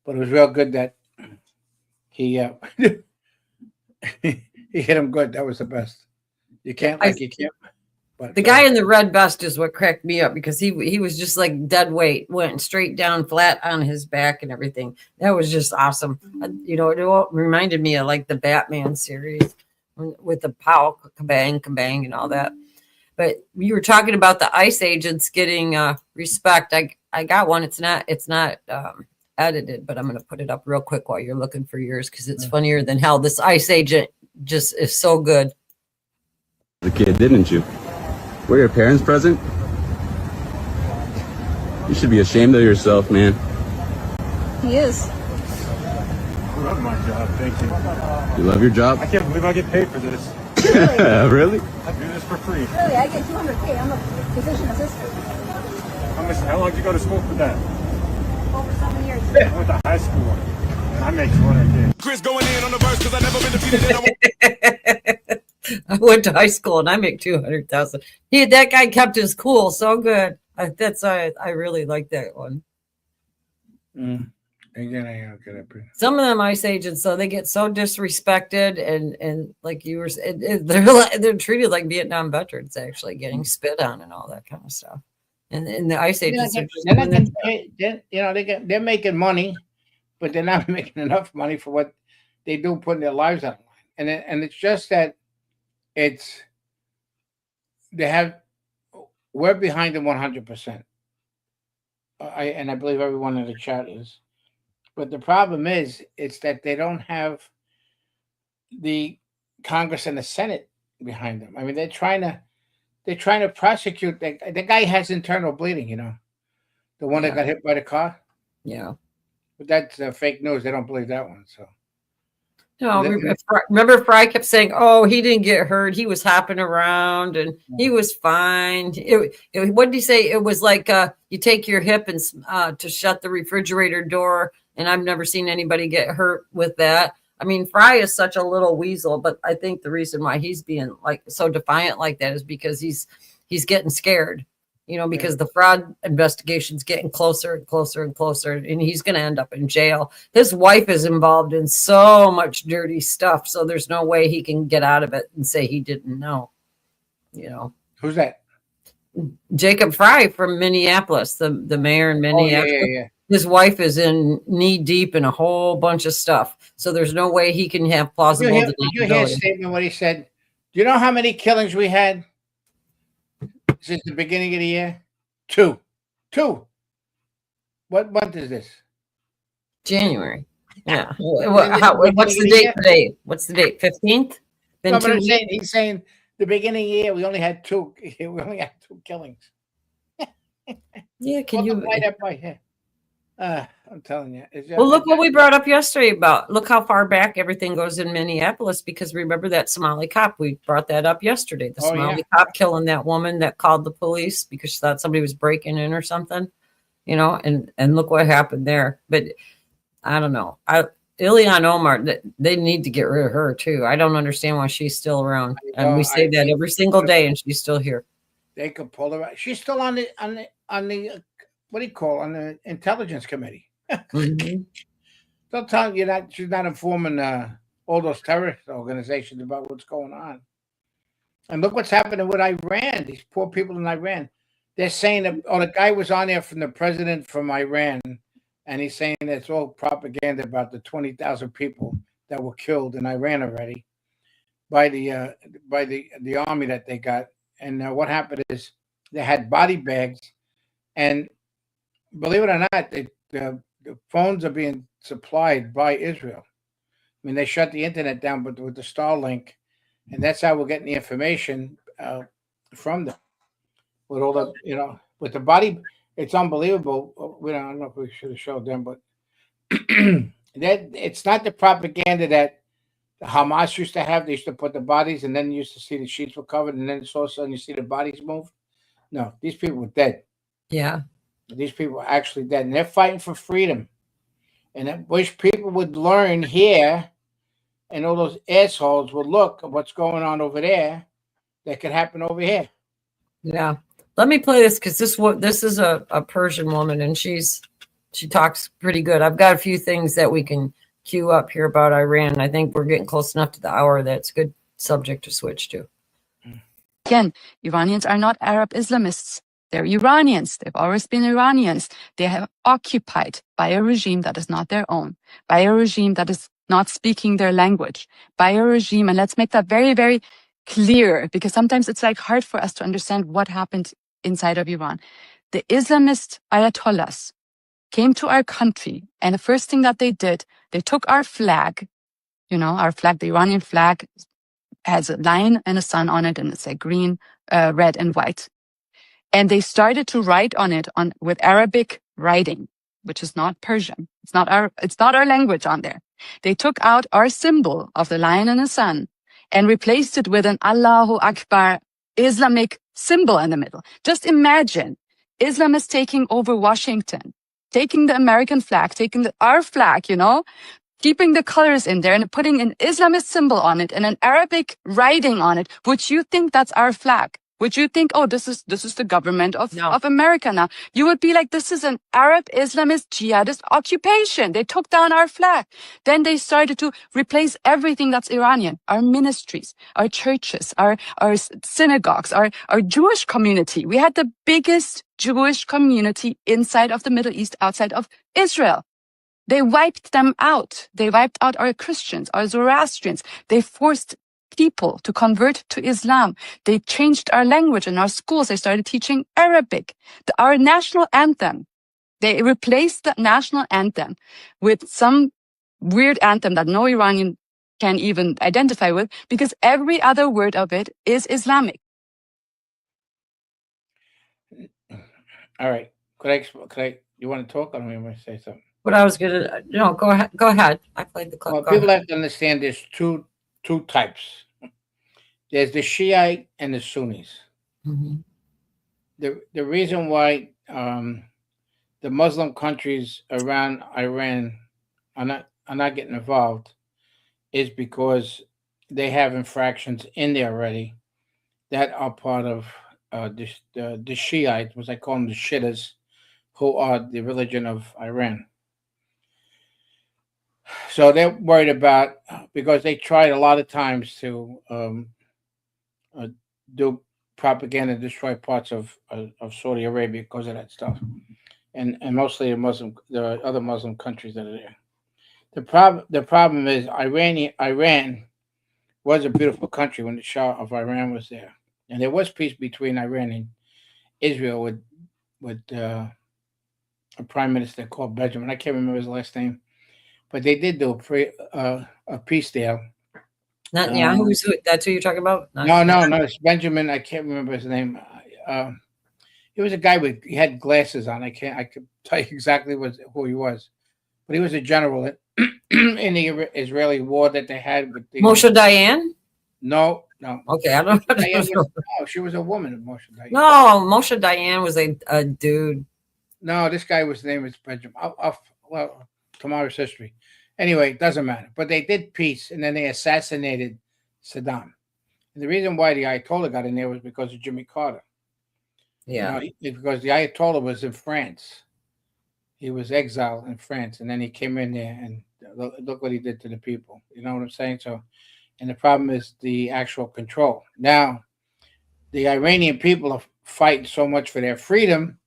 But it was real good that he he hit him good. That was the best. You can't. But the guy in the red vest is what cracked me up because he was just like dead weight, went straight down flat on his back and everything. That was just awesome. You know, it reminded me of like the Batman series with the pow, kabang, kabang, and all that. But you were talking about the ICE agents getting respect. I got one. It's not edited, but I'm going to put it up real quick while you're looking for yours because it's funnier than hell. This ICE agent just is so good. The kid, didn't you? Were your parents present? You should be ashamed of yourself, man. He is. I love my job, thank you. You love your job? I can't believe I get paid for this. Really? I do this for free. Really, I get $200K. I'm a physician assistant. How long did you go to school for that? Over 7 years. I went to high school. And I make $200K. Chris going in on the verse because I never been defeated. I went to high school and I make $200,000. That guy kept his cool so good. I really like that one. Some of them ICE agents, though, they get so disrespected and like you were, they're treated like Vietnam veterans, actually getting spit on and all that kind of stuff. And the ICE agents, they're making money, but they're not making enough money for what they do, putting their lives on the line. And it's just that we're behind them 100%. I believe everyone in the chat is. But the problem is, it's that they don't have the Congress and the Senate behind them. I mean, they're trying to prosecute. The guy has internal bleeding, you know. The one that got hit by the car? Yeah. But that's fake news. They don't believe that one. So. No, remember Fry kept saying, "Oh, he didn't get hurt. He was hopping around and he was fine." What did he say? It was like you take your hip and to shut the refrigerator door, and I've never seen anybody get hurt with that. I mean, Fry is such a little weasel, but I think the reason why he's being like so defiant like that is because he's getting scared. Because the fraud investigation's getting closer and closer and closer, and he's going to end up in jail. His wife is involved in so much dirty stuff, so there's no way he can get out of it and say he didn't know. Who's that? Jacob Fry from Minneapolis, the mayor in Minneapolis. Oh, yeah. His wife is in knee deep in a whole bunch of stuff, so there's no way he can have plausible deniability. Did you hear his statement when he said, "Do you know how many killings we had since the beginning of the year? Two. What month is this? January. Yeah. What's the date today? What's the date? 15th? No, but he's saying the beginning of the year we only had two. We only had 2 killings. Yeah, can you multiply that by here? I'm telling you. Well, look what we brought up yesterday about look how far back everything goes in Minneapolis, because remember that Somali cop, we brought that up yesterday. The Somali cop killing that woman that called the police because she thought somebody was breaking in or something, and look what happened there. But I don't know. Ilhan Omar, they need to get rid of her too. I don't understand why she's still around. And we say that every single day and she's still here. They could pull her out. She's still on the what do you call on the intelligence committee. Mm-hmm. Don't tell you she's not informing all those terrorist organizations about what's going on. And look what's happening with Iran. These poor people in Iran. They're saying that the guy was on there from the president from Iran, and he's saying it's all propaganda about the 20,000 people that were killed in Iran already by the army that they got. And what happened is they had body bags, and believe it or not, the phones are being supplied by Israel. I mean, they shut the internet down, but with the Starlink, and that's how we're getting the information from them. With all the, with the body, it's unbelievable. I don't know if we should have showed them, but it's not the propaganda that the Hamas used to have. They used to put the bodies, and then you used to see the sheets were covered, and then all of a sudden you see the bodies move. No, these people were dead. Yeah. These people are actually dead, and they're fighting for freedom. And I wish people would learn here, and all those assholes would look at what's going on over there that could happen over here. Yeah. Let me play this because this is a Persian woman, and she talks pretty good. I've got a few things that we can queue up here about Iran. I think we're getting close enough to the hour that's a good subject to switch to. Again, Iranians are not Arab Islamists. They're Iranians. They've always been Iranians. They have occupied by a regime that is not their own, by a regime that is not speaking their language, by a regime, and let's make that very, very clear, because sometimes it's hard for us to understand what happened inside of Iran. The Islamist Ayatollahs came to our country, and the first thing that they did, they took our flag, our flag, the Iranian flag has a lion and a sun on it, and it's green, red, and white. And they started to write on it with Arabic writing, which is not Persian. It's not our language on there. They took out our symbol of the lion and the sun and replaced it with an Allahu Akbar Islamic symbol in the middle. Just imagine Islam is taking over Washington, taking the American flag, taking our flag, keeping the colors in there and putting an Islamist symbol on it and an Arabic writing on it. Would you think that's our flag? Would you think, oh, this is the government of America now? You would be like, this is an Arab Islamist jihadist occupation. They took down our flag. Then they started to replace everything that's Iranian, our ministries, our churches, our synagogues, our Jewish community. We had the biggest Jewish community inside of the Middle East, outside of Israel. They wiped them out. They wiped out our Christians, our Zoroastrians. They forced people to convert to Islam. They changed our language in our schools. They started teaching Arabic. Our national anthem, they replaced the national anthem with some weird anthem that no Iranian can even identify with, because every other word of it is Islamic. All right. You want to talk? I don't even say something. What I was gonna no, go ahead. Go ahead. I played the clip. Well, Go people ahead. have to understand there's two types. There's the Shiite and the Sunnis. Mhm. The reason why the Muslim countries around Iran are not getting involved is because they have infractions in there already that are part of the Shiites, which I call them the Shittas, who are the religion of Iran. So they're worried about because they tried a lot of times to do propaganda, destroy parts of Saudi Arabia because of that stuff, and mostly the other Muslim countries that are there. The problem is Iran was a beautiful country when the Shah of Iran was there, and there was peace between Iran and Israel with a prime minister called Benjamin. I can't remember his last name, but they did do a peace deal. Not yeah. That's who you're talking about? No, it's Benjamin. I can't remember his name. He was a guy he had glasses on. I could tell you exactly who he was, but he was a general in the Israeli war that they had with the Moshe Dayan? No. Okay, I don't know. She was a woman, Moshe Dayan. No, Moshe Dayan was a dude. No, this guy was name is Benjamin. Well, tomorrow's history. Anyway, it doesn't matter. But they did peace, and then they assassinated Saddam. And the reason why the Ayatollah got in there was because of Jimmy Carter. Yeah. Because the Ayatollah was in France. He was exiled in France, and then he came in there, and look what he did to the people. You know what I'm saying? So, and the problem is the actual control. Now, the Iranian people are fighting so much for their freedom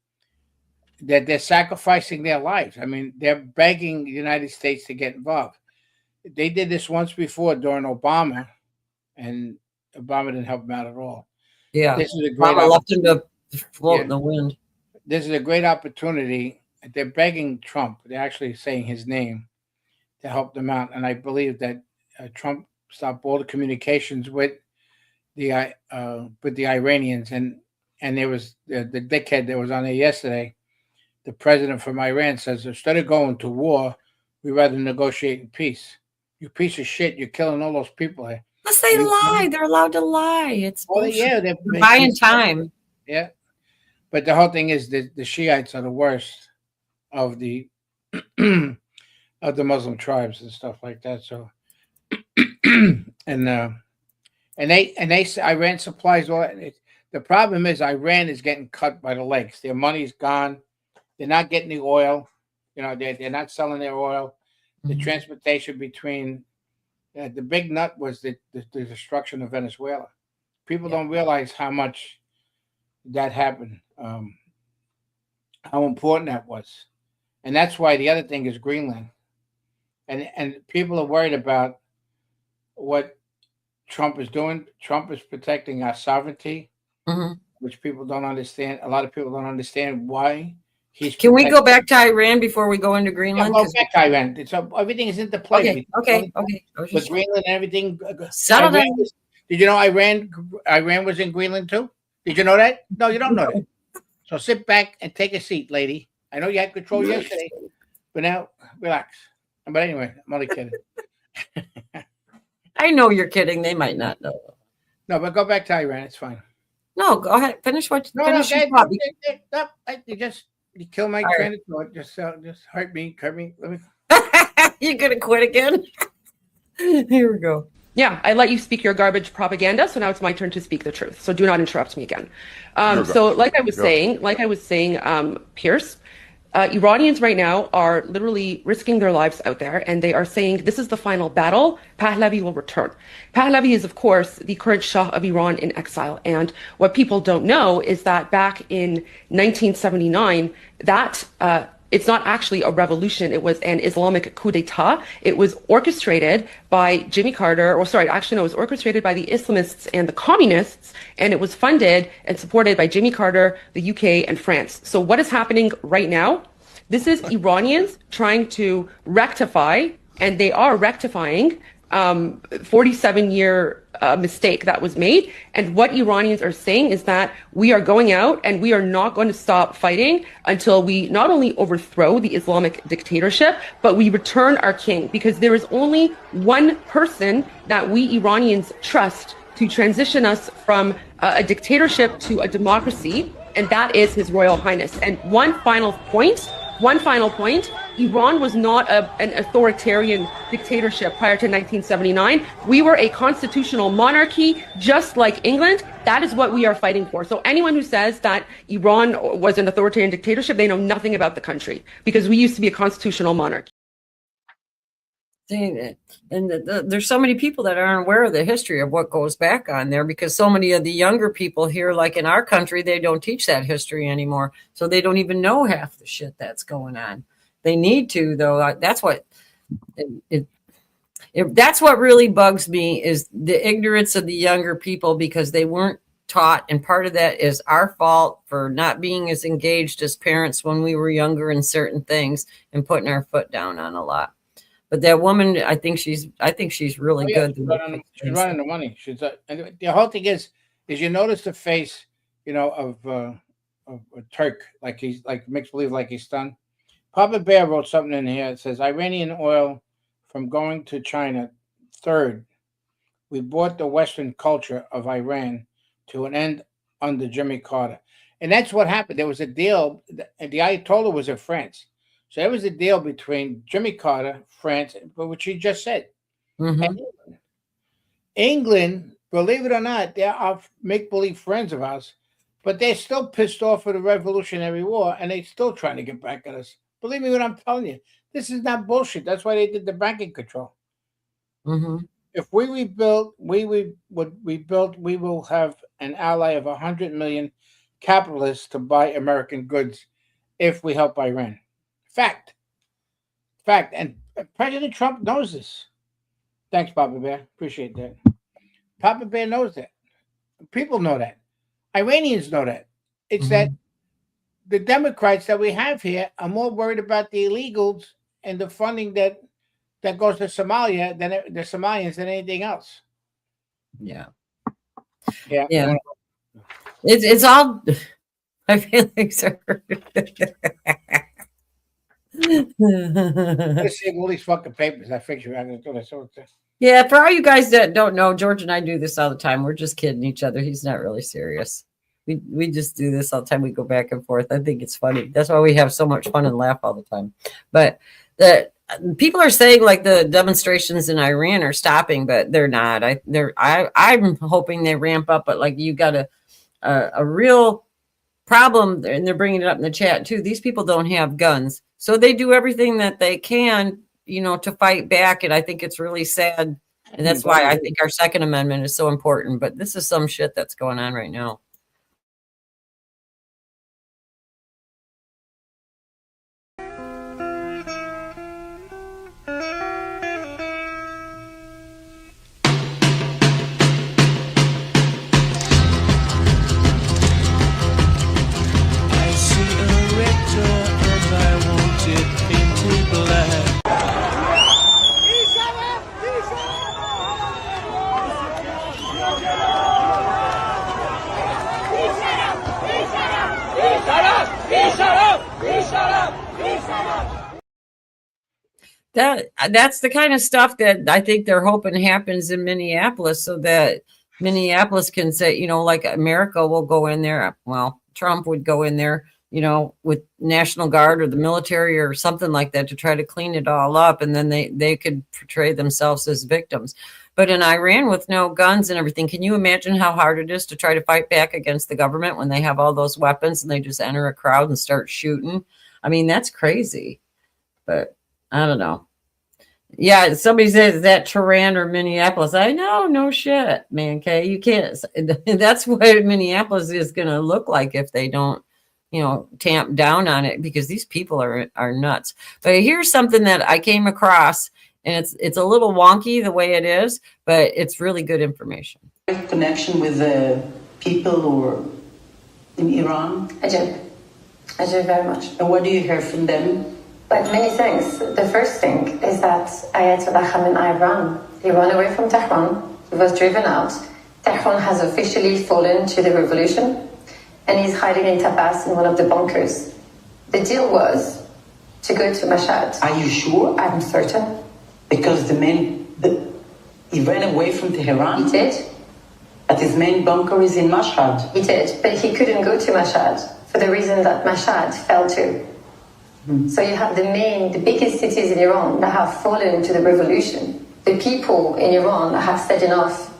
that they're sacrificing their lives. I mean, they're begging the United States to get involved. They did this once before during Obama, and Obama didn't help them out at all. Yeah. This is a great Obama left him to float in the wind. This is a great opportunity. They're begging Trump. They're actually saying his name to help them out. And I believe that Trump stopped all the communications with the Iranians. And there was the dickhead that was on there yesterday. The president from Iran says, instead of going to war, we'd rather negotiate in peace. You piece of shit, you're killing all those people here. Unless they lie. They're allowed to lie. It's yeah, they're buying time. Yeah. But the whole thing is that the Shiites are the worst of the of the Muslim tribes and stuff like that. So and Iran supplies all that. The problem is Iran is getting cut by the legs. Their money's gone. They're not getting the oil. You know, they're not selling their oil. The transportation between the big nut was the destruction of Venezuela. People don't realize how much that happened, how important that was. And that's why the other thing is Greenland. And people are worried about what Trump is doing. Trump is protecting our sovereignty, which people don't understand. A lot of people don't understand why. Can we go back to Iran before we go into Greenland? Yeah, go back to Iran. Everything is into play. Okay. With Greenland and everything. Settle down. Did you know Iran was in Greenland too? Did you know that? No, you don't know that. So sit back and take a seat, lady. I know you had control yesterday, but now relax. But anyway, I'm only kidding. I know you're kidding. They might not know. No, but go back to Iran. It's fine. No, go ahead. Finish what you finish. You kill my train of thought. Just hurt me. Let me. You're gonna quit again? Here we go. Yeah, I let you speak your garbage propaganda, so now it's my turn to speak the truth. So do not interrupt me again. So, like I was saying, Pierce, Iranians right now are literally risking their lives out there, and they are saying this is the final battle. Pahlavi will return. Pahlavi is, of course, the current Shah of Iran in exile. And what people don't know is that back in 1979, that it's not actually a revolution. It was an Islamic coup d'etat. It was orchestrated by Jimmy Carter, it was orchestrated by the Islamists and the communists, and it was funded and supported by Jimmy Carter, the UK, and France. So what is happening right now? This is Iranians trying to rectify, and they are rectifying, 47-year mistake that was made. And what Iranians are saying is that we are going out and we are not going to stop fighting until we not only overthrow the Islamic dictatorship, but we return our king, because there is only one person that we Iranians trust to transition us from a dictatorship to a democracy, and that is His Royal Highness. And one final point, Iran was not an authoritarian dictatorship prior to 1979. We were a constitutional monarchy, just like England. That is what we are fighting for. So anyone who says that Iran was an authoritarian dictatorship, they know nothing about the country, because we used to be a constitutional monarchy. And there's so many people that aren't aware of the history of what goes back on there, because so many of the younger people here, like in our country, they don't teach that history anymore. So they don't even know half the shit that's going on. They need to, though. That's what that's what really bugs me, is the ignorance of the younger people, because they weren't taught. And part of that is our fault for not being as engaged as parents when we were younger in certain things and putting our foot down on a lot. But that woman, I think she's really good. She's running the money. And the whole thing is you notice the face, of a Turk, like makes believe like he's stunned. Papa Bear wrote something in here. It says, Iranian oil from going to China. Third, we brought the Western culture of Iran to an end under Jimmy Carter. And that's what happened. There was a deal, and the Ayatollah was in France. So there was a deal between Jimmy Carter, France, which he just said, and England, believe it or not, they are make-believe friends of ours, but they're still pissed off with the Revolutionary War, and they're still trying to get back at us. Believe me when I'm telling you. This is not bullshit. That's why they did the banking control. If we rebuild, we will have an ally of 100 million capitalists to buy American goods if we help Iran. Fact. And President Trump knows this. Thanks, Papa Bear. Appreciate that. Papa Bear knows that. People know that. Iranians know that. It's that the Democrats that we have here are more worried about the illegals and the funding that goes to Somalia than the Somalians than anything else. Yeah. Yeah. It's all. I feel like Let's save all these fucking papers. I figure I'm gonna do this. Yeah, for all you guys that don't know, George and I do this all the time. We're just kidding each other. He's not really serious. We just do this all the time. We go back and forth. I think it's funny. That's why we have so much fun and laugh all the time. But the people are saying like the demonstrations in Iran are stopping, but they're not. I'm hoping they ramp up. But like you got a real problem, and they're bringing it up in the chat too. These people don't have guns, so they do everything that they can, to fight back. And I think it's really sad, and that's why I think our Second Amendment is so important. But this is some shit that's going on right now. That's the kind of stuff that I think they're hoping happens in Minneapolis, so that Minneapolis can say, like America will go in there. Well, Trump would go in there, with National Guard or the military or something like that to try to clean it all up. And then they could portray themselves as victims. But in Iran, with no guns and everything, can you imagine how hard it is to try to fight back against the government when they have all those weapons and they just enter a crowd and start shooting? I mean, that's crazy. But I don't know. Yeah, somebody says that Tehran or Minneapolis. I know, no shit, man. Okay, you can't. That's what Minneapolis is going to look like if they don't, tamp down on it, because these people are nuts. But here's something that I came across, and it's a little wonky the way it is, but it's really good information. Connection with the people who are in Iran? I do very much. And what do you hear from them? Like many things. The first thing is that Ayatollah Khamenei Iran He ran away from Tehran. He was driven out. Tehran has officially fallen to the revolution, and he's hiding in Tapas in one of the bunkers. The deal was to go to Mashhad. Are you sure? I'm certain. Because he ran away from Tehran? He did. But his main bunker is in Mashhad. He did, but he couldn't go to Mashhad for the reason that Mashhad fell to. So you have the biggest cities in Iran that have fallen to the revolution. The people in Iran have said enough,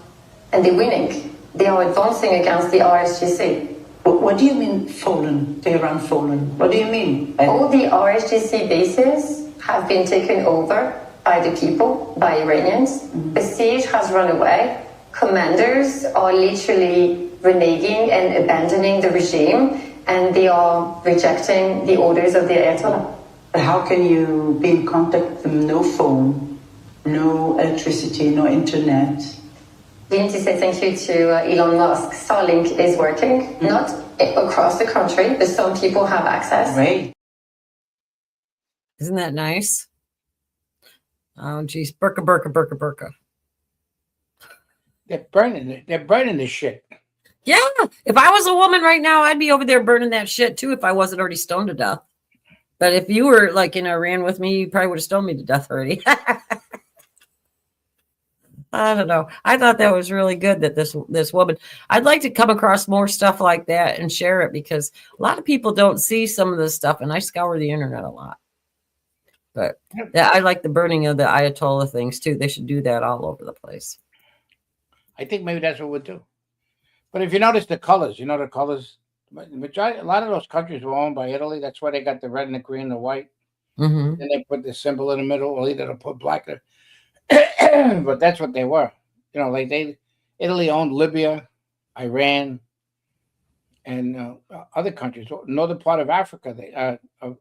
and they're winning. They are advancing against the RSGC. What do you mean fallen? Tehran fallen? What do you mean? All the RSGC bases have been taken over by the people, by Iranians. The siege has run away. Commanders are literally reneging and abandoning the regime, and they are rejecting the orders of the Ayatollah. But how can you be in contact with them? No phone, no electricity, no internet. We need to say thank you to Elon Musk. Starlink is working, not across the country, but some people have access. Right. Isn't that nice? Oh, geez. Burka. They're burning it. They're burning this shit. Yeah. If I was a woman right now, I'd be over there burning that shit too if I wasn't already stoned to death. But if you were like in Iran with me, you probably would have stoned me to death already. I don't know. I thought that was really good that this woman, I'd like to come across more stuff like that and share it, because a lot of people don't see some of this stuff, and I scour the internet a lot. But yeah, I like the burning of the Ayatollah things too. They should do that all over the place. I think maybe that's what we'll do. But if you notice the colors, a lot of those countries were owned by Italy. That's why they got the red and the green and the white. Mm-hmm. Then they put the symbol in the middle, or either they'll put black there. But that's what they were. Italy owned Libya, Iran, and other countries, northern part of Africa, of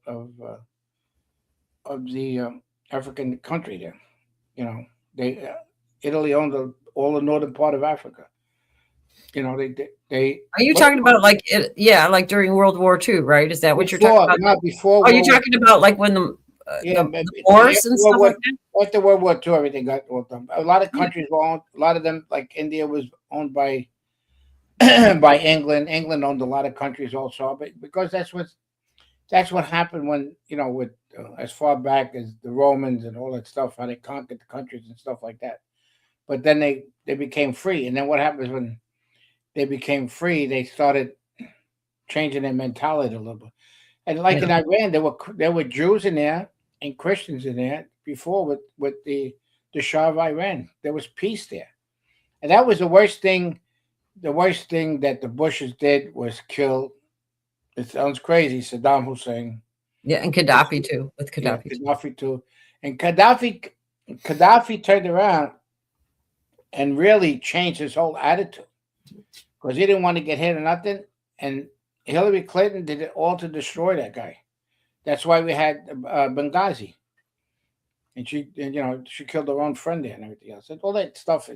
the African country there. Italy owned all the northern part of Africa. They. Are you talking about like during World War II, right? Is that what you're talking about? Not before. Are you talking about like when the wars and stuff like that? After World War II, everything got all done. A lot of countries were owned. A lot of them, like India, was owned by by England. England owned a lot of countries also, but because that's what happened when with as far back as the Romans and all that stuff, how they conquered the countries and stuff like that. But then they became free, and then what happens when they became free? They started changing their mentality a little bit. And like in Iran, there were Jews in there and Christians in there before with the Shah of Iran. There was peace there, and that was the worst thing. The worst thing that the Bushes did was kill. It sounds crazy, Saddam Hussein. Yeah, and Gaddafi too. With Gaddafi. Yeah, Gaddafi too, and Gaddafi turned around and really changed his whole attitude, because he didn't want to get hit or nothing. And Hillary Clinton did it all to destroy that guy. That's why we had Benghazi, and she killed her own friend there and everything else. And all that stuff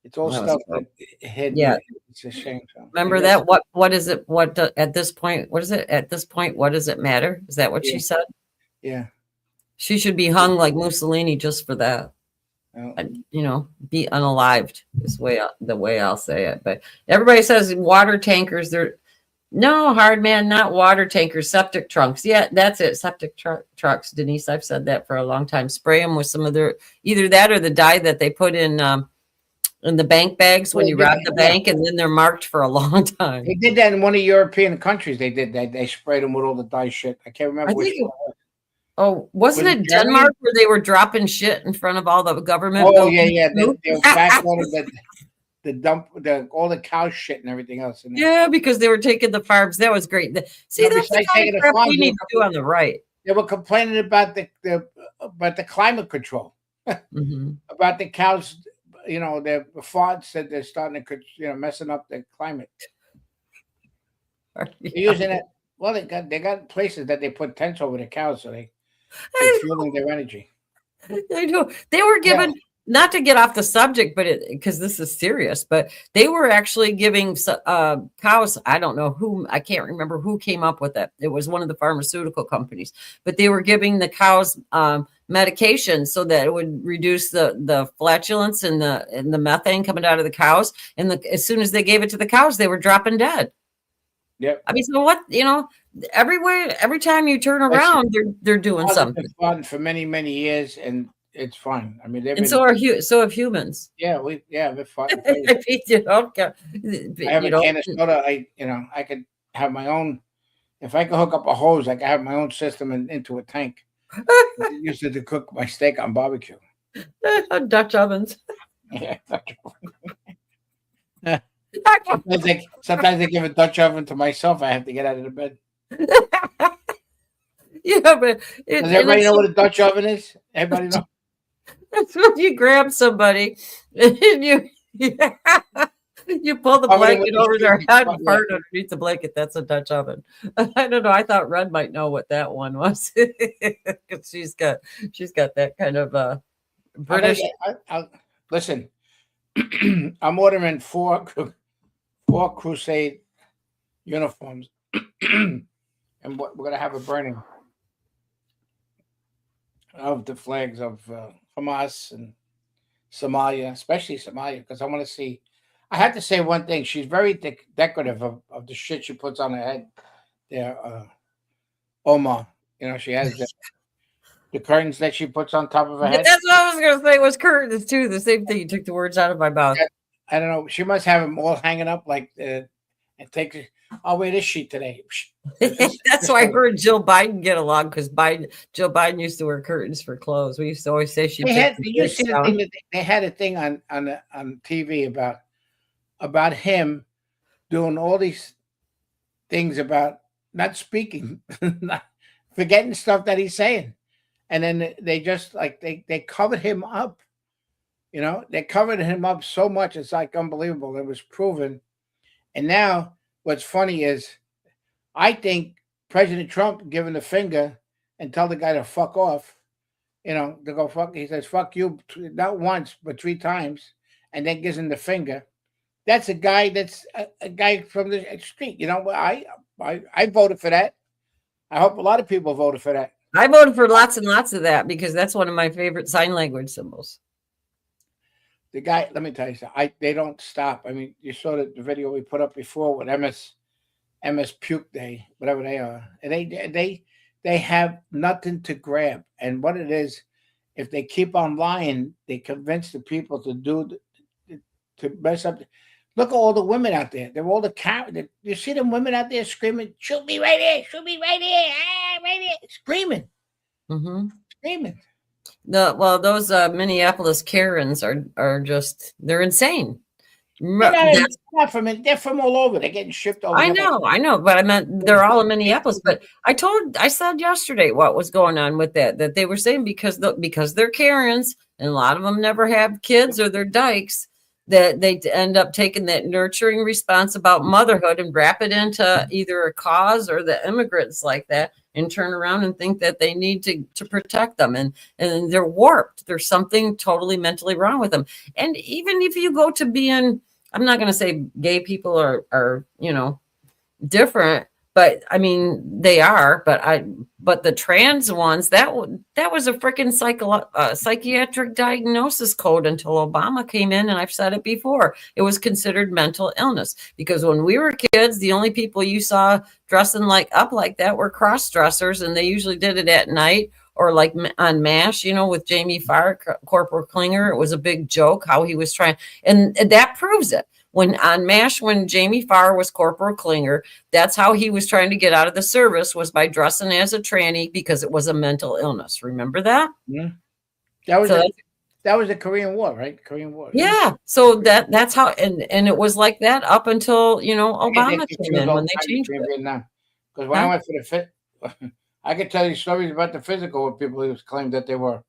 it's all stuff that hid. Yeah, it's a shame. So, remember that? What is it? What at this point? What is it at this point? What does it matter? Is that what she said? Yeah, she should be hung like Mussolini just for that. Be unalived is the way I'll say it. But everybody says water tankers. No, hard man, not water tankers, septic trunks. Yeah, that's it. Septic trucks. Denise, I've said that for a long time. Spray them with some of either that or the dye that they put in the bank bags when you rob the bank, and then they're marked for a long time. They did that in one of the European countries. They did that. They sprayed them with all the dye shit. I can't remember which one. Oh, wasn't it Denmark where they were dropping shit in front of all the government? Oh, yeah. They were backloading the dump, all the cow shit and everything else. Yeah, because they were taking the farms. That was great. That's the kind of crap we need to do on the right. They were complaining about the climate control, about the cows. Their farts said they're starting to, messing up the climate. They're using it. Well, they got places that they put tents over the cows, so they're fueling their energy. I know. They were given not to get off the subject, but because this is serious, but they were actually giving cows. I don't know who, I can't remember who came up with it. It was one of the pharmaceutical companies, but they were giving the cows medication so that it would reduce the flatulence and the methane coming out of the cows. And as soon as they gave it to the cows, they were dropping dead. Yep. I mean, so what, everywhere, every time you turn around, they're doing something. Fun for many, many years, and it's fun. I mean, And so have humans. Yeah, we're fun. I mean, I have a can of soda. I could have my own. If I could hook up a hose, I could have my own system into a tank. I used to cook my steak on barbecue. Dutch ovens. Yeah, Dutch oven. Sometimes I give a Dutch oven to myself. I have to get out of the bed. Yeah, but does everybody know what a Dutch oven is? Everybody know? That's when you grab somebody and you pull the blanket over their head and fart underneath the blanket. That's a Dutch oven. I don't know. I thought Red might know what that one was because she's got that kind of British. Listen, I'm ordering four crusade uniforms, and we're gonna have a burning of the flags of Hamas and Somalia, especially Somalia, because I want to see. I have to say one thing: she's very decorative of the shit she puts on her head. There, Omar, she has the curtains that she puts on top of her head. That's what I was gonna say. Was curtains too? The same thing. You took the words out of my mouth. I don't know. She must have them all hanging up like and take. I'll wear this sheet today. That's why her and Jill Biden get along, because Jill Biden used to wear curtains for clothes. We used to always say she. Did you see the thing that they had a thing on TV about him doing all these things about not speaking, not forgetting stuff that he's saying, and then they just they covered him up. They covered him up so much, it's like unbelievable. It was proven. And now what's funny is I think President Trump giving the finger and tell the guy to fuck off, to go fuck. He says, fuck you, not once, but 3 times, and then gives him the finger. That's a guy that's a guy from the street. I voted for that. I hope a lot of people voted for that. I voted for lots and lots of that because that's one of my favorite sign language symbols. The guy, let me tell you something. They don't stop. I mean, you saw the video we put up before with MS Puke Day, whatever they are, and they have nothing to grab. And what it is, if they keep on lying, they convince the people to mess up. Look at all the women out there. They're all you see them women out there screaming, "Shoot me right here! Shoot me right here! Ah, right here!" Screaming, screaming. Those Minneapolis Karens are just, they're insane. They're from all over. They're getting shipped over. I know, but I meant they're all in Minneapolis. But I said yesterday what was going on with that they were saying because they're Karens and a lot of them never have kids or they're dykes, that they end up taking that nurturing response about motherhood and wrap it into either a cause or the immigrants like that, and turn around and think that they need to protect them. And they're warped. There's something totally mentally wrong with them. And even if you go to being, I'm not going to say gay people are different, but I mean, they are, but the trans ones, that was a freaking psychiatric diagnosis code until Obama came in. And I've said it before, it was considered mental illness because when we were kids, the only people you saw dressing up like that were cross dressers. And they usually did it at night or like on MASH, with Jamie Farr, Corporal Klinger. It was a big joke how he was trying, and that proves it. When on MASH, when Jamie Farr was Corporal Klinger, that's how he was trying to get out of the service, was by dressing as a tranny because it was a mental illness. Remember that? Yeah. That was the Korean War, right? Korean War. Yeah. So that's how, and it was like that up until Obama came in when they changed it. Because when I went for the fit, I could tell you stories about the physical with people who claimed that they were,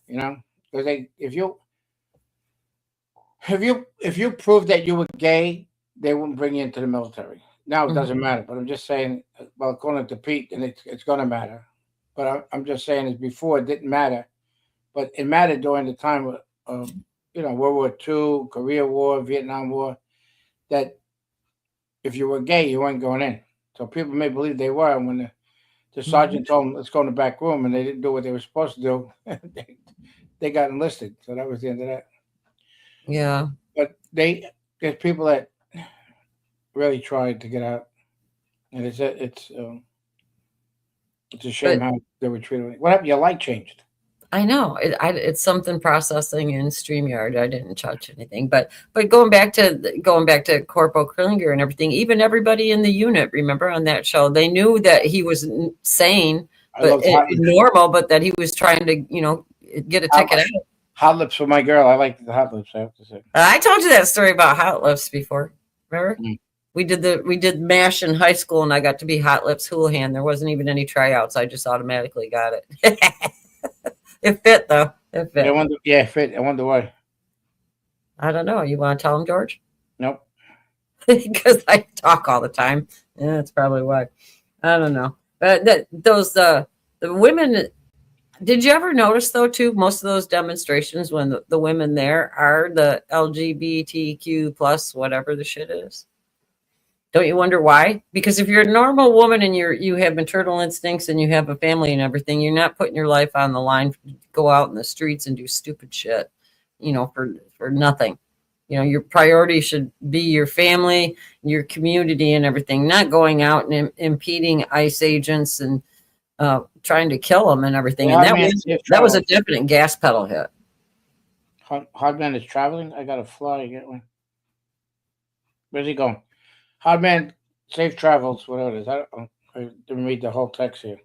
because if you prove that you were gay, they wouldn't bring you into the military. Now it doesn't matter, but I'm just saying, well, according to Pete, and it's going to matter. But I'm just saying, before it didn't matter, but it mattered during the time World War II, Korea War, Vietnam War, that if you were gay, you weren't going in. So people may believe they were. And when the sergeant told them, let's go in the back room, and they didn't do what they were supposed to do, they got enlisted. So that was the end of that. Yeah. But there's people that really tried to get out. And it's a shame how they were treated. What happened? Your light changed. I know it's something processing in StreamYard. I didn't touch anything, but going back to Corporal Krillinger and everything, even everybody in the unit, remember on that show, they knew that he was sane, but normal, but that he was trying to, get a ticket out. Hot lips for my girl. I like the hot lips, I have to say. I told you that story about hot lips before. Remember? We did MASH in high school, and I got to be Hot Lips Houlihan. There wasn't even any tryouts. I just automatically got it. It fit though. It fit. It fit. I wonder why. I don't know. You want to tell him, George? Nope. Because I talk all the time. Yeah, that's probably why. I don't know. But the women. Did you ever notice though too? Most of those demonstrations, when the women there are the LGBTQ plus whatever the shit is. Don't you wonder why? Because if you're a normal woman and you have maternal instincts and you have a family and everything, you're not putting your life on the line to go out in the streets and do stupid shit, for nothing. Your priority should be your family, your community and everything, not going out and impeding ICE agents and trying to kill them and everything. And that was a definite gas pedal hit. Hardman is traveling. I got to fly. Get one. Where's he going? Hardman, safe travels, whatever it is. I didn't read the whole text here.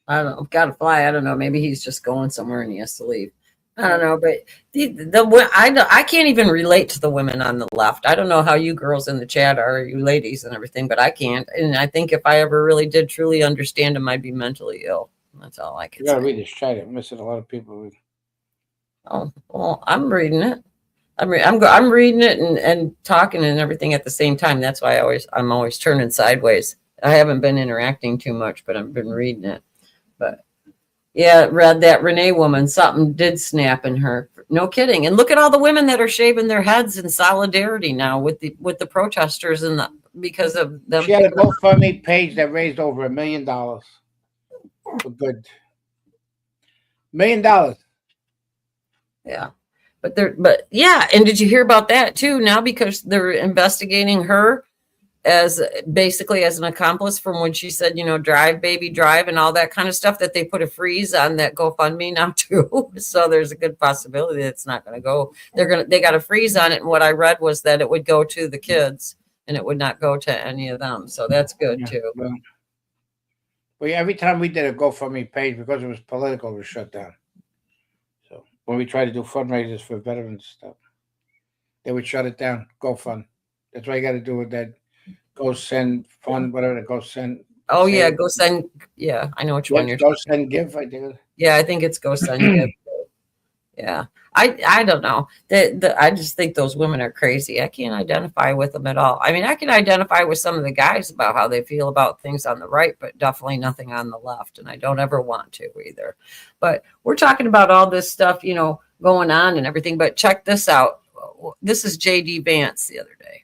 I don't know. Got to fly. I don't know. Maybe he's just going somewhere and he has to leave. I don't know. But I can't even relate to the women on the left. I don't know how you girls in the chat are, you ladies and everything, but I can't. And I think if I ever really did truly understand them, I'd be mentally ill. That's all I can say. You got to read this chat. I'm missing a lot of people. Oh, well, I'm reading it. I'm reading it and talking and everything at the same time. That's why I'm always turning sideways. I haven't been interacting too much, but I've been reading it. But yeah, read that Renee woman. Something did snap in her. No kidding. And look at all the women that are shaving their heads in solidarity now with the protesters because of them. She had a GoFundMe page that raised over $1 million for good. $1 million. Yeah. But yeah, and did you hear about that too? Now because they're investigating her as basically as an accomplice from when she said, drive baby drive and all that kind of stuff, that they put a freeze on that GoFundMe now too. So there's a good possibility that it's not going to go. They got a freeze on it, and what I read was that it would go to the kids and it would not go to any of them. So that's good too. Well, every time we did a GoFundMe page, because it was political, it was shut down. When we try to do fundraisers for veterans stuff, they would shut it down. GoFund. That's why you got to do with that. Go send fund, whatever that go send. Oh yeah, go send. Yeah, I know which one you're. Go send give. I think. Yeah, I think it's go send give. Yeah, I don't know. I just think those women are crazy. I can't identify with them at all. I mean, I can identify with some of the guys about how they feel about things on the right, but definitely nothing on the left. And I don't ever want to either. But we're talking about all this stuff, going on and everything. But check this out. This is J.D. Vance the other day.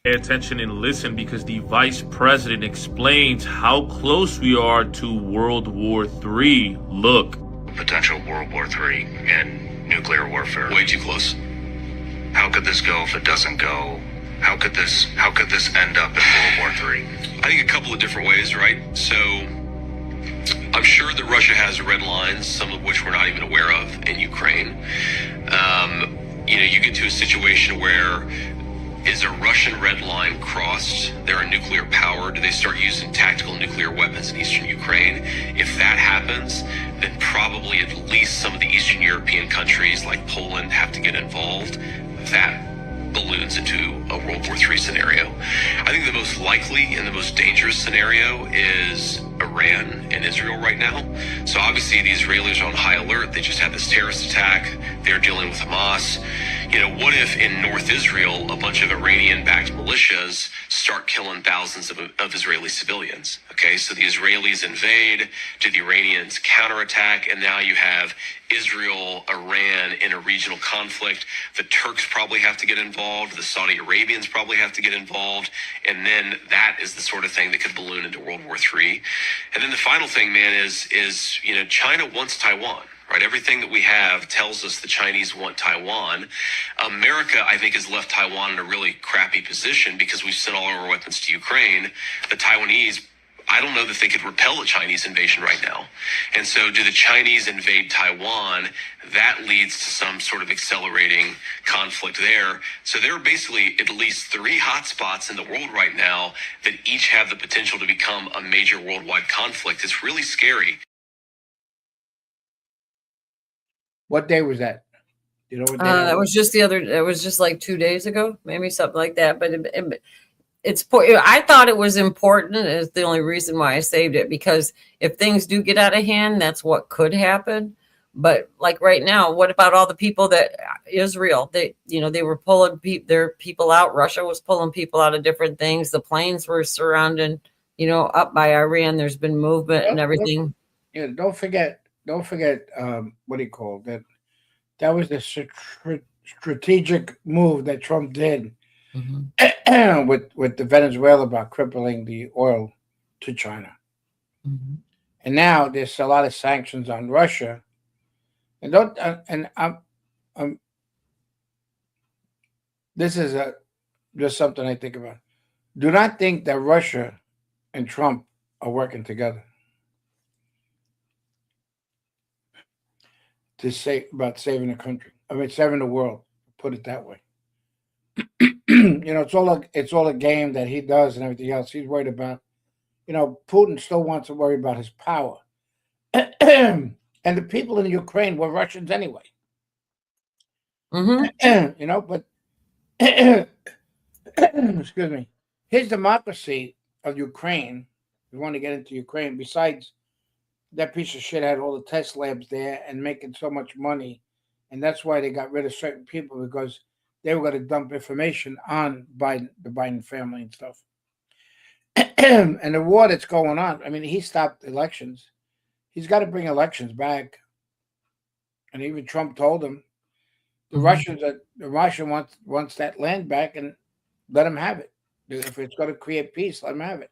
Pay attention and listen, because the vice president explains how close we are to World War III. Look. Potential World War III and nuclear warfare. Way too close. How could this go if it doesn't go? How could this end up in World War III? I think a couple of different ways, right? So I'm sure that Russia has red lines, some of which we're not even aware of in Ukraine. You get to a situation where, is a Russian red line crossed? They're a nuclear power. Do they start using tactical nuclear weapons in eastern Ukraine? If that happens, then probably at least some of the Eastern European countries like Poland have to get involved. That balloons into a World War III scenario. I think the most likely and the most dangerous scenario is Iran and Israel right now. So obviously the Israelis are on high alert. They just had this terrorist attack. They're dealing with Hamas. You know, what if in North Israel, a bunch of Iranian-backed militias start killing thousands of Israeli civilians? Okay, so the Israelis invade, do the Iranians counterattack, and now you have Israel, Iran in a regional conflict. The Turks probably have to get involved. The Saudi Arabians probably have to get involved. And then that is the sort of thing that could balloon into World War III. And then the final thing, man, is, you know, China wants Taiwan. Right, everything that we have tells us the Chinese want Taiwan. America, I think, has left Taiwan in a really crappy position because we've sent all our weapons to Ukraine. The Taiwanese, I don't know that they could repel a Chinese invasion right now. And so do the Chinese invade Taiwan? That leads to some sort of accelerating conflict there. So there are basically at least 3 hotspots in the world right now that each have the potential to become a major worldwide conflict. It's really scary. What day was that? You know what day That was just it was just like 2 days ago, maybe something like that. But I thought it was important. Is the only reason why I saved it, because if things do get out of hand, that's what could happen. But like right now, what about all the people that Israel, they were pulling their people out. Russia was pulling people out of different things. The planes were surrounded, up by Iran. There's been movement and everything. Yeah, don't forget, what do you call that? That was the strategic move that Trump did with the Venezuela about crippling the oil to China. And now there's a lot of sanctions on Russia. And this is just something I think about. Do not think that Russia and Trump are working together to say about saving the country. I mean, saving the world. Put it that way. It's all a game that he does and everything else. He's worried about. Putin still wants to worry about his power, and the people in Ukraine were Russians anyway. But excuse me, his democracy of Ukraine. We want to get into Ukraine. Besides, that piece of shit had all the test labs there and making so much money. And that's why they got rid of certain people, because they were going to dump information on the Biden family and stuff. And the war that's going on, I mean, he stopped elections. He's got to bring elections back. And even Trump told him, the Russian wants that land back, and let him have it. If it's going to create peace, let him have it.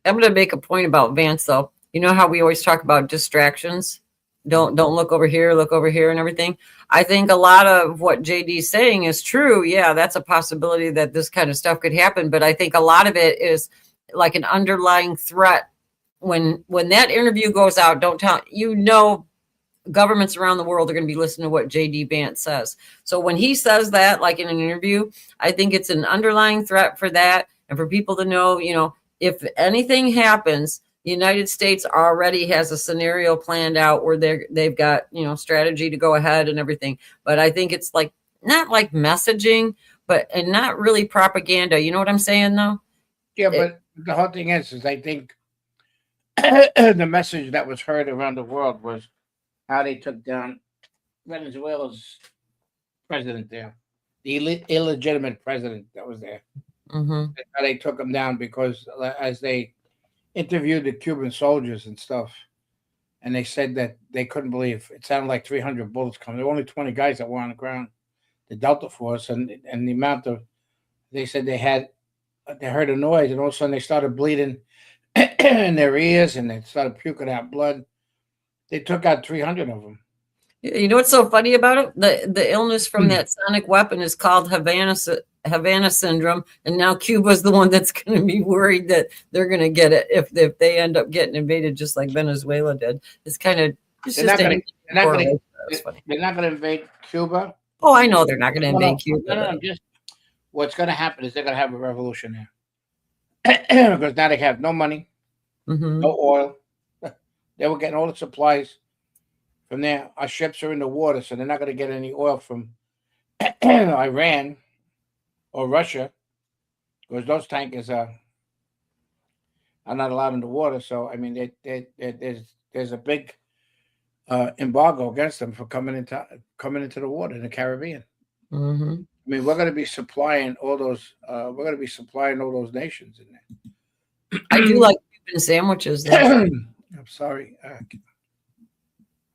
I'm going to make a point about Vance, though. You know how we always talk about distractions? Don't look over here and everything. I think a lot of what JD's saying is true. Yeah, that's a possibility that this kind of stuff could happen. But I think a lot of it is like an underlying threat. When that interview goes out, don't tell, governments around the world are going to be listening to what JD Vance says. So when he says that, like in an interview, I think it's an underlying threat for that. And for people to know, if anything happens, the United States already has a scenario planned out where they've got, strategy to go ahead and everything. But I think it's like, not like messaging, and not really propaganda. You know what I'm saying, though? Yeah, but the whole thing is I think the message that was heard around the world was how they took down Venezuela's president there, the illegitimate president that was there. How they took him down, because as they interviewed the Cuban soldiers and stuff, and they said that they couldn't believe it sounded like 300 bullets coming. There were only 20 guys that were on the ground, the Delta Force, and the amount of, they said they heard a noise, and all of a sudden they started bleeding in their ears, and they started puking out blood. They took out 300 of them. You know what's so funny about it? The illness from that sonic weapon is called Havana syndrome, and now Cuba's the one that's going to be worried that they're going to get it if they end up getting invaded, just like Venezuela did. It's kind of they're not going to invade Cuba. Oh, I know they're not going to invade Cuba. No, just what's going to happen is they're going to have a revolution there because now they have no money, no oil. They were getting all the supplies from there. Our ships are in the water, so they're not going to get any oil from Iran or Russia, because those tankers are not allowed in the water. So I mean, there's a big embargo against them for coming into the water in the Caribbean. Mm-hmm. I mean, we're going to be supplying all those. We're going to be supplying all those nations in there. I do like Cuban sandwiches, though. I'm sorry.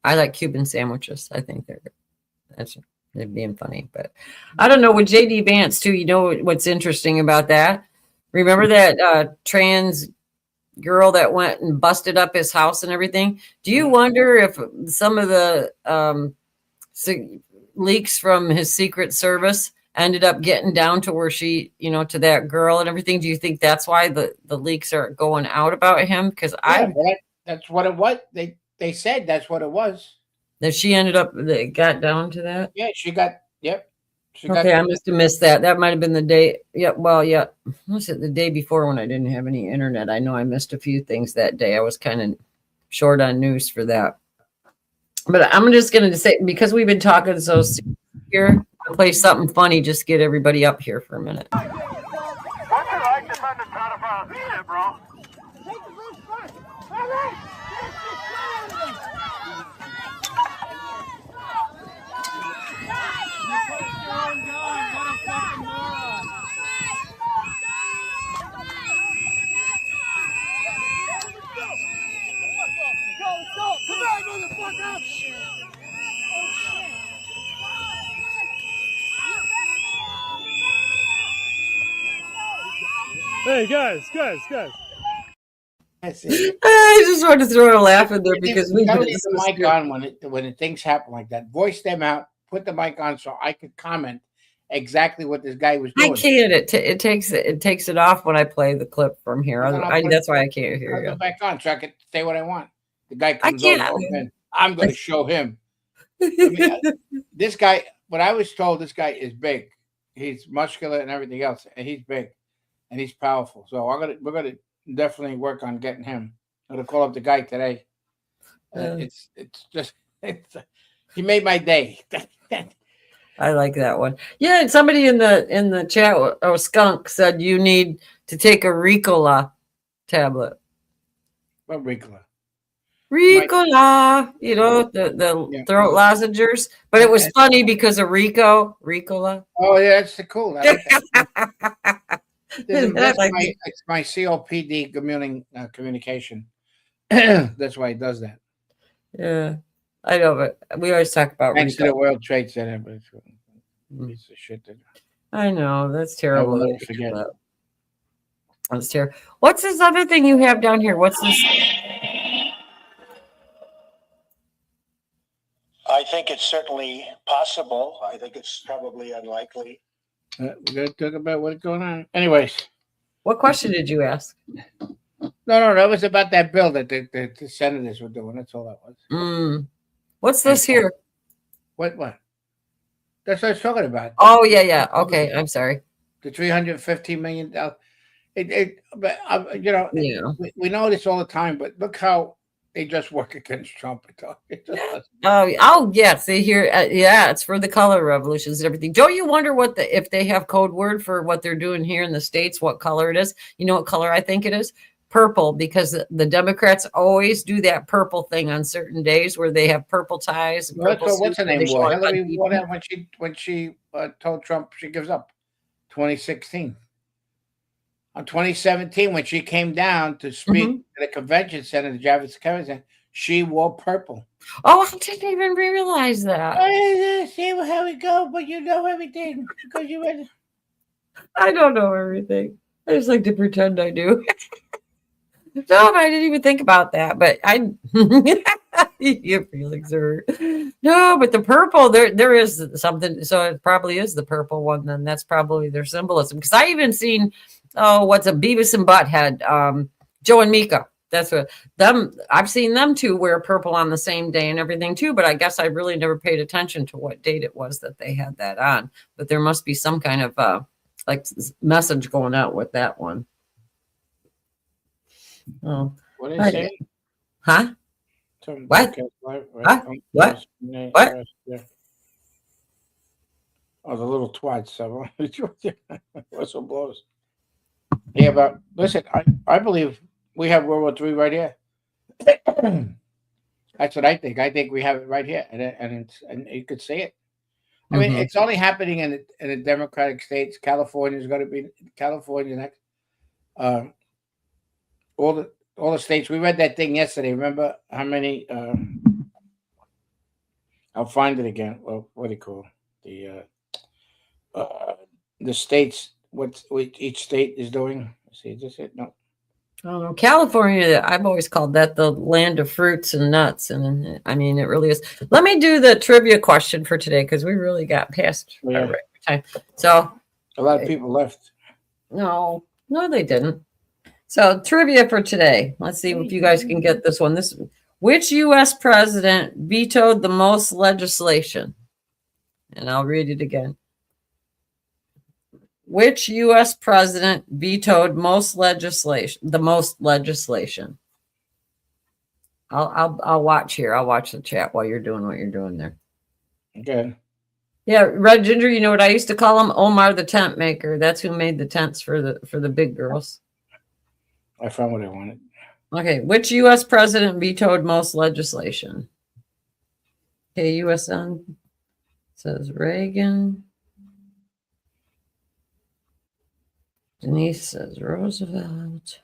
I like Cuban sandwiches. I think they're being funny, but I don't know with JD Vance too. You know what's interesting about that? Remember that trans girl that went and busted up his house and everything? Do you wonder if some of the leaks from his Secret Service ended up getting down to where she, to that girl and everything? Do you think that's why the leaks are going out about him? Because that's what it was. They said that's what it was. That she ended up, that got down to that? Yeah, she got, yep. Okay, I must have missed that. That might have been the day. Yeah, well, yeah. Was it the day before when I didn't have any internet? I know I missed a few things that day. I was kind of short on news for that. But I'm just going to say, because we've been talking so here, I'll play something funny, just get everybody up here for a minute. Hey, guys. That's it. I just wanted to throw a laugh in there because we gotta did leave the mic on when things happen like that. Voice them out. Put the mic on so I could comment exactly what this guy was doing. I can't. It takes it off when I play the clip from here. That's why I can't hear I'll you. go back on so I can say what I want. The guy comes can't. over. And I'm going to show him. This guy. What I was told, this guy is big. He's muscular and everything else, and he's big and he's powerful. So we're gonna definitely work on getting him. I'm gonna call up the guy today. He made my day. I like that one. Yeah, and somebody in the chat, or Skunk, said you need to take a Ricola tablet. What Ricola? Ricola, the throat lozenges. But it was funny because of Ricola. Oh yeah, that's cool. I like that. It's my COPD communication. That's why he does that. Yeah, I know, but we always talk about thanks to the World Trade Center, but it's a piece of shit. I know, that's terrible. I will never forget. That's terrible. What's this other thing you have down here? What's this? I think it's certainly possible. I think it's probably unlikely. We're going to talk about what's going on. Anyways. What question did you ask? No, that was about that bill that the senators were doing. That's all that was. What's this here? What? That's what I was talking about. Oh, yeah. Okay, I'm sorry. The $315 million. We know this all the time, but look how they just work against Trump. Oh, yes. They hear. It's for the color revolutions and everything. Don't you wonder if they have code word for what they're doing here in the States, what color it is? You know what color I think it is? Purple, because the Democrats always do that purple thing on certain days where they have purple ties. And what's her name? Hillary wore that when she told Trump she gives up. 2016. On 2017, when she came down to speak to the convention center, the Javits Convention, she wore purple. Oh, I didn't even realize that. See how we go, but you know everything because you read. I don't know everything. I just like to pretend I do. No, I didn't even think about that. But your feelings are no. But the purple, there is something. So it probably is the purple one. Then that's probably their symbolism. Because I even seen. Oh, what's a Beavis and Butthead? Joe and Mika. That's what I've seen them two wear purple on the same day and everything too. But I guess I really never paid attention to what date it was that they had that on. But there must be some kind of message going out with that one. Oh, what did it say? Huh? What? Huh? What? What? Oh, the little twats. Whistleblowers. Yeah, but listen, I believe we have World War III right here. That's what I think. I think we have it right here, and you could see it. I mean, Mhm. it's only happening in the Democratic states. California is going to be California next. All the states. We read that thing yesterday. Remember how many? I'll find it again. Well, what do you call the states? What each state is doing? See, is this it? No. I don't know. California, I've always called that the land of fruits and nuts. And I mean, it really is. Let me do the trivia question for today because we really got past our Yeah. regular time. So, A lot of people left. no, they didn't. So, trivia for today. Let's see if you guys can get this one. Which U.S. president vetoed the most legislation? And I'll read it again. Which U.S. president vetoed most legislation? The most legislation. I'll watch here. I'll watch the chat while you're doing what you're doing there. Okay. Yeah, Red Ginger. You know what I used to call him? Omar the tent maker. That's who made the tents for the big girls. I found what I wanted. Okay, which U.S. president vetoed most legislation? Okay, USN says Reagan. Denise says Roosevelt.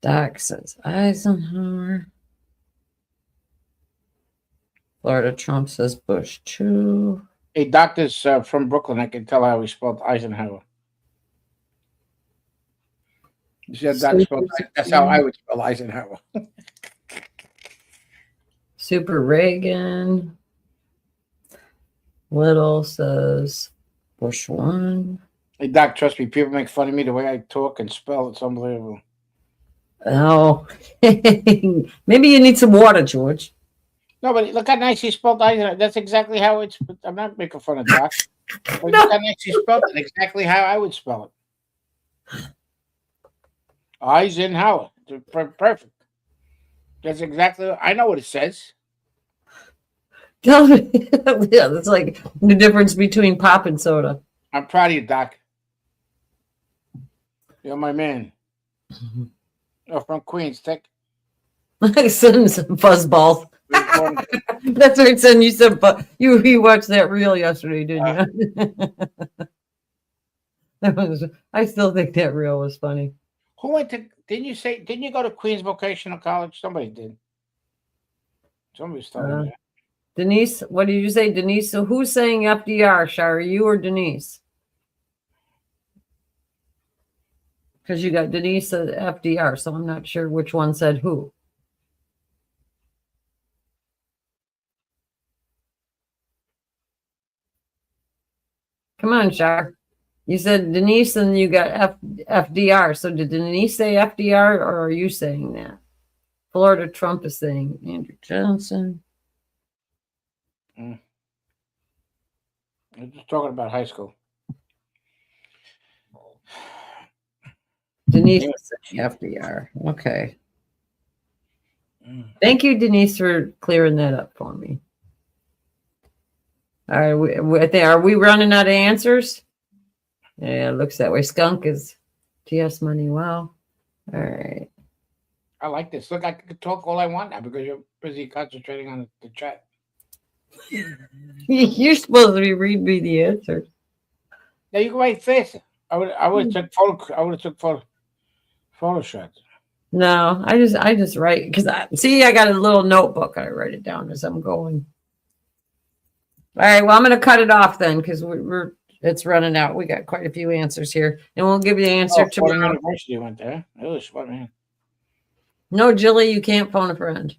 Doc says Eisenhower. Florida Trump says Bush too. Hey, doctor's from Brooklyn. I can tell how he spelled Eisenhower. You said Doc spelled, that's how I would spell Eisenhower. Super Reagan. Little says Bush 1. Hey, Doc, trust me, people make fun of me the way I talk and spell. It's unbelievable. Oh, maybe you need some water, George. No, but look how nice he spelled Eisenhower. That's exactly how it's. I'm not making fun of Doc. But look how nice he spelled it. Exactly how I would spell it. Eisenhower. Perfect. That's exactly. I know what it says. Tell me. Yeah, that's like the difference between pop and soda. I'm proud of you, Doc. You're my man. You're from Queens, Tech. Send him some fuzzballs. That's right, son. You said, but you watched that reel yesterday, didn't you? I still think that reel was funny. Who went to? Didn't you go to Queens Vocational College? Somebody did. Somebody was telling me that. Denise, what did you say, Denise? So who's saying FDR, Shari? You or Denise? Because you got Denise said FDR, so I'm not sure which one said who. Come on, Shar. You said Denise and you got FDR. So did Denise say FDR or are you saying that? Florida Trump is saying Andrew Johnson. I'm just talking about high school. Denise is saying FDR. Okay. Thank you, Denise, for clearing that up for me. All right, are we running out of answers? Yeah, it looks that way. Skunk is TS Money. Wow. All right. I like this. Look, I could talk all I want now because you're busy concentrating on the chat. You're supposed to be reading me the answers. Now you can write faster. I would have took photo shots. No, I just write because I got a little notebook. I write it down as I'm going. All right, well, I'm going to cut it off then because it's running out. We got quite a few answers here, and we'll give you the answer tomorrow. University went there. It was fun, man. No, Jilly, you can't phone a friend.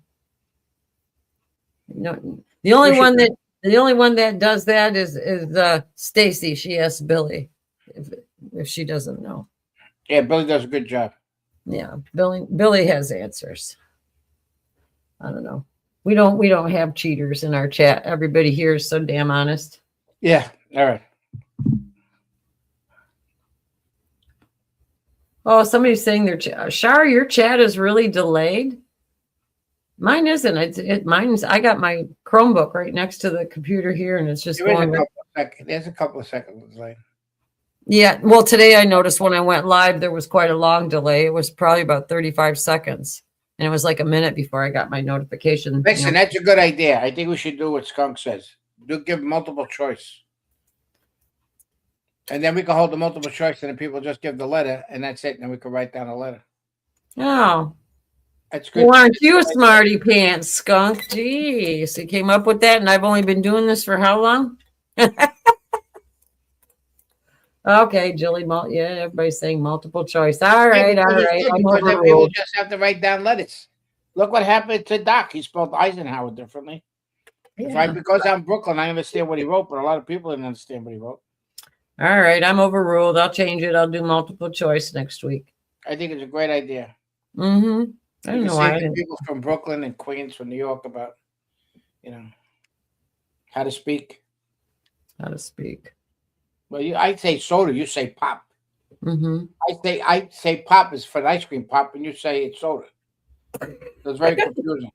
No, the only one that does that is Stacy. She asks Billy if she doesn't know. Yeah, Billy does a good job. Yeah, Billy has answers. I don't know. We don't have cheaters in our chat. Everybody here is so damn honest. Yeah. All right. Oh, somebody's saying their chat. Shar, your chat is really delayed. Mine isn't. Mine's. I got my Chromebook right next to the computer here, and it's just going. There's a couple of seconds late. Yeah. Well, today I noticed when I went live, there was quite a long delay. It was probably about 35 seconds. And it was like a minute before I got my notification. Listen, that's a good idea. I think we should do what Skunk says. Do give multiple choice. And then we can hold the multiple choice and then people just give the letter and that's it. And then we can write down a letter. Oh. That's good. Well, aren't you a smarty pants, Skunk? Jeez. You came up with that and I've only been doing this for how long? Okay, Jilly, yeah, everybody's saying multiple choice. All right, all right. Because then people just have to write down letters. Look what happened to Doc. He spelled Eisenhower differently. Yeah. Because I'm Brooklyn, I understand what he wrote, but a lot of people didn't understand what he wrote. All right, I'm overruled. I'll change it. I'll do multiple choice next week. I think it's a great idea. Mm-hmm. I don't know why. People from Brooklyn and Queens, from New York, about how to speak. How to speak. Well, I say soda, you say pop. Mm-hmm. I say pop is for the ice cream pop, and you say it's soda. It's very confusing.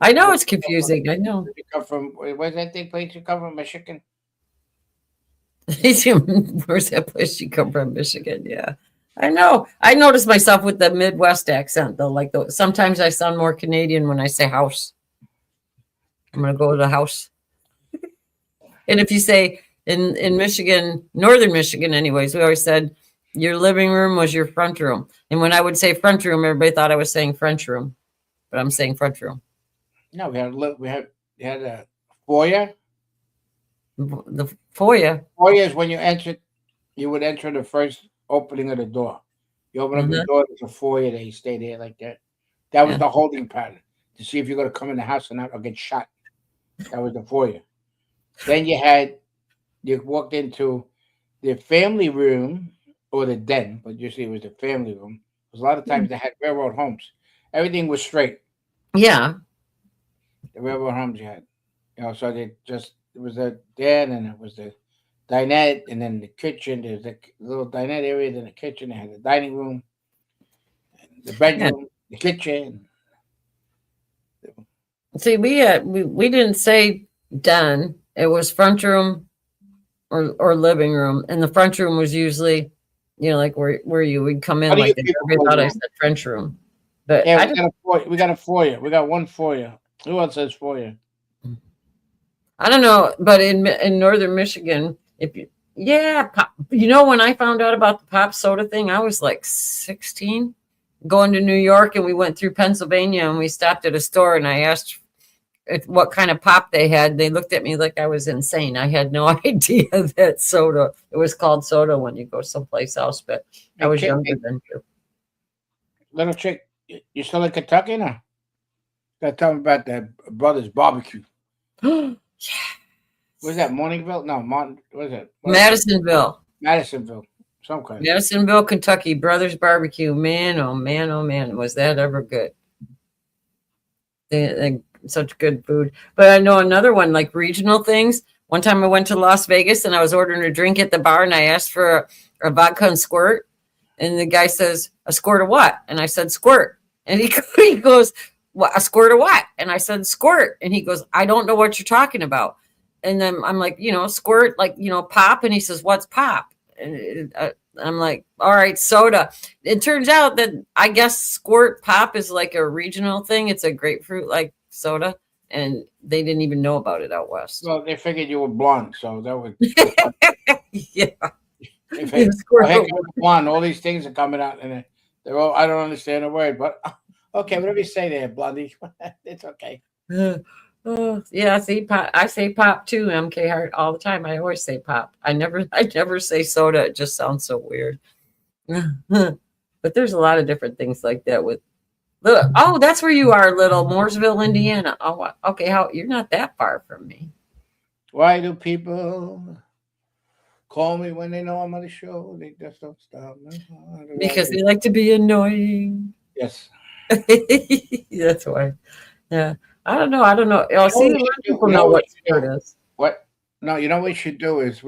I know it's confusing. I know. You come from where's that thing place? You come from Michigan. Where's that place you come from? Michigan. Yeah, I know. I notice myself with the Midwest accent though. Like sometimes I sound more Canadian when I say house. I'm gonna go to the house. And if you say in Michigan, northern Michigan, anyways, we always said your living room was your front room. And when I would say front room, everybody thought I was saying French room, but I'm saying front room. No, we had a foyer. The foyer. Foyer is when you enter. You would enter the first opening of the door. You open up the door, there's a foyer there. You stay there like that. That was the holding pattern to see if you're going to come in the house or not or get shot. That was the foyer. Then you walked into the family room or the den, but usually it was the family room. Because a lot of times they had railroad homes. Everything was straight. Yeah. The railroad homes you had. So it was a den and it was the dinette and then the kitchen. There's a little dinette area, then the kitchen. They had the dining room, the bedroom, the kitchen. See, we didn't say den. It was front room or living room. And the front room was usually, like where you would come in like everybody thought I said French room. But yeah, we got a foyer. We got one foyer. Who else says foyer? I don't know, but in northern Michigan, when I found out about the pop soda thing, I was like 16, going to New York, and we went through Pennsylvania, and we stopped at a store, and I asked what kind of pop they had. They looked at me like I was insane. I had no idea that soda. It was called soda when you go someplace else, but I was younger than you. Little chick, you still in Kentucky now? Gotta tell me about that Brothers Barbecue. Was that Morningville? No, what is it? Madisonville. Madisonville. Some kind. Madisonville, Kentucky. Brothers Barbecue. Man, oh man, oh man. Was that ever good? They such good food. But I know another one, like regional things. One time I went to Las Vegas and I was ordering a drink at the bar and I asked for a vodka and squirt. And the guy says, a squirt of what? And I said, squirt. And he goes, what, a squirt of what? And I said, squirt. And he goes, I don't know what you're talking about. And then I'm like, squirt, like, pop. And he says, what's pop? And I'm like, all right, soda. It turns out that I guess squirt pop is like a regional thing. It's a grapefruit like soda. And they didn't even know about it out west. Well, they figured you were blonde. So that was. Yeah. Blonde. All these things are coming out. And they're all, I don't understand a word. But okay, whatever you say there, Blondie. It's okay. Yeah, see, pop. I say pop too, MK Hart, all the time. I always say pop. I never say soda. It just sounds so weird. But there's a lot of different things like that with. Look, oh, that's where you are, little Mooresville, Indiana. Oh, okay. You're not that far from me. Why do people call me when they know I'm on the show? They just don't stop. Because they like to be annoying. Yes. That's why. Yeah. I don't know. Oh, see, a lot of people know what spirit is. What? No, you know what we should do is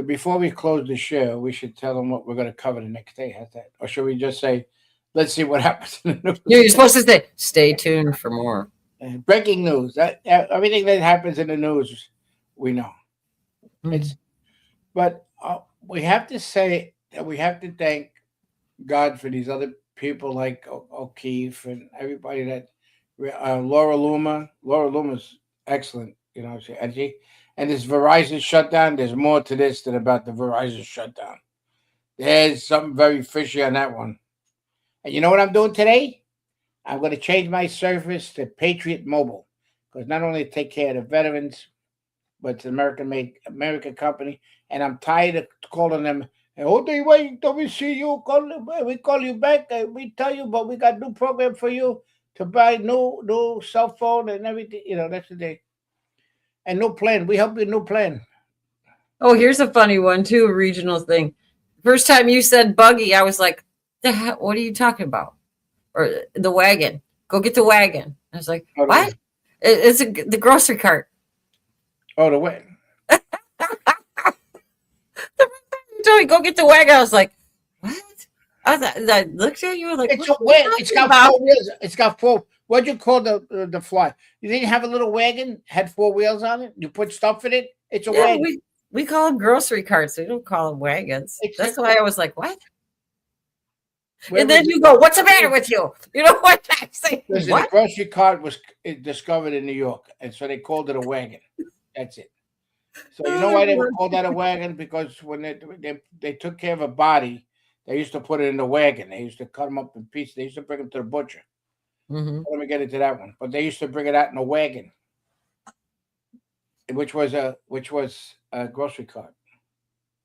before we close the show, we should tell them what we're going to cover the next day. How's that? Or should we just say, let's see what happens in the news? You're supposed to say, stay tuned for more. Breaking news. Everything that happens in the news, we know. But we have to say that we have to thank God for these other people like O'Keefe and everybody that Laura Luma. Laura Luma's excellent, you know. And this Verizon shutdown. There's more to this than about the Verizon shutdown. There's something very fishy on that one. And you know what I'm doing today? I'm going to change my service to Patriot Mobile because not only take care of the veterans, but it's an American company, and I'm tired of calling them. Oh, they wait till we see you. We call you back. We tell you, but we got new program for you to buy new cell phone and everything. You know, that's the day. And new plan. We help you new plan. Oh, here's a funny one too. A regional thing. First time you said buggy, I was like, "The hell? What are you talking about?" Or the wagon. Go get the wagon. I was like, "What?" It's the grocery cart. Oh, the wagon. Go get the wagon. I was like, "What?" I looked at you like, it's a wagon. It's got 4 wheels. It's got 4. What'd you call the fly? You didn't have a little wagon, had 4 wheels on it. You put stuff in it. It's a wagon. We call them grocery carts. We don't call them wagons. That's why I was like, "What?" And then you go, "What's the matter with you?" You know what I say? Listen, the grocery cart was discovered in New York, and so they called it a wagon. That's it. So you know why they would call that a wagon? Because when they took care of a body, they used to put it in the wagon. They used to cut them up in pieces. They used to bring them to the butcher. Let me get into that one. But they used to bring it out in a wagon, which was a grocery cart.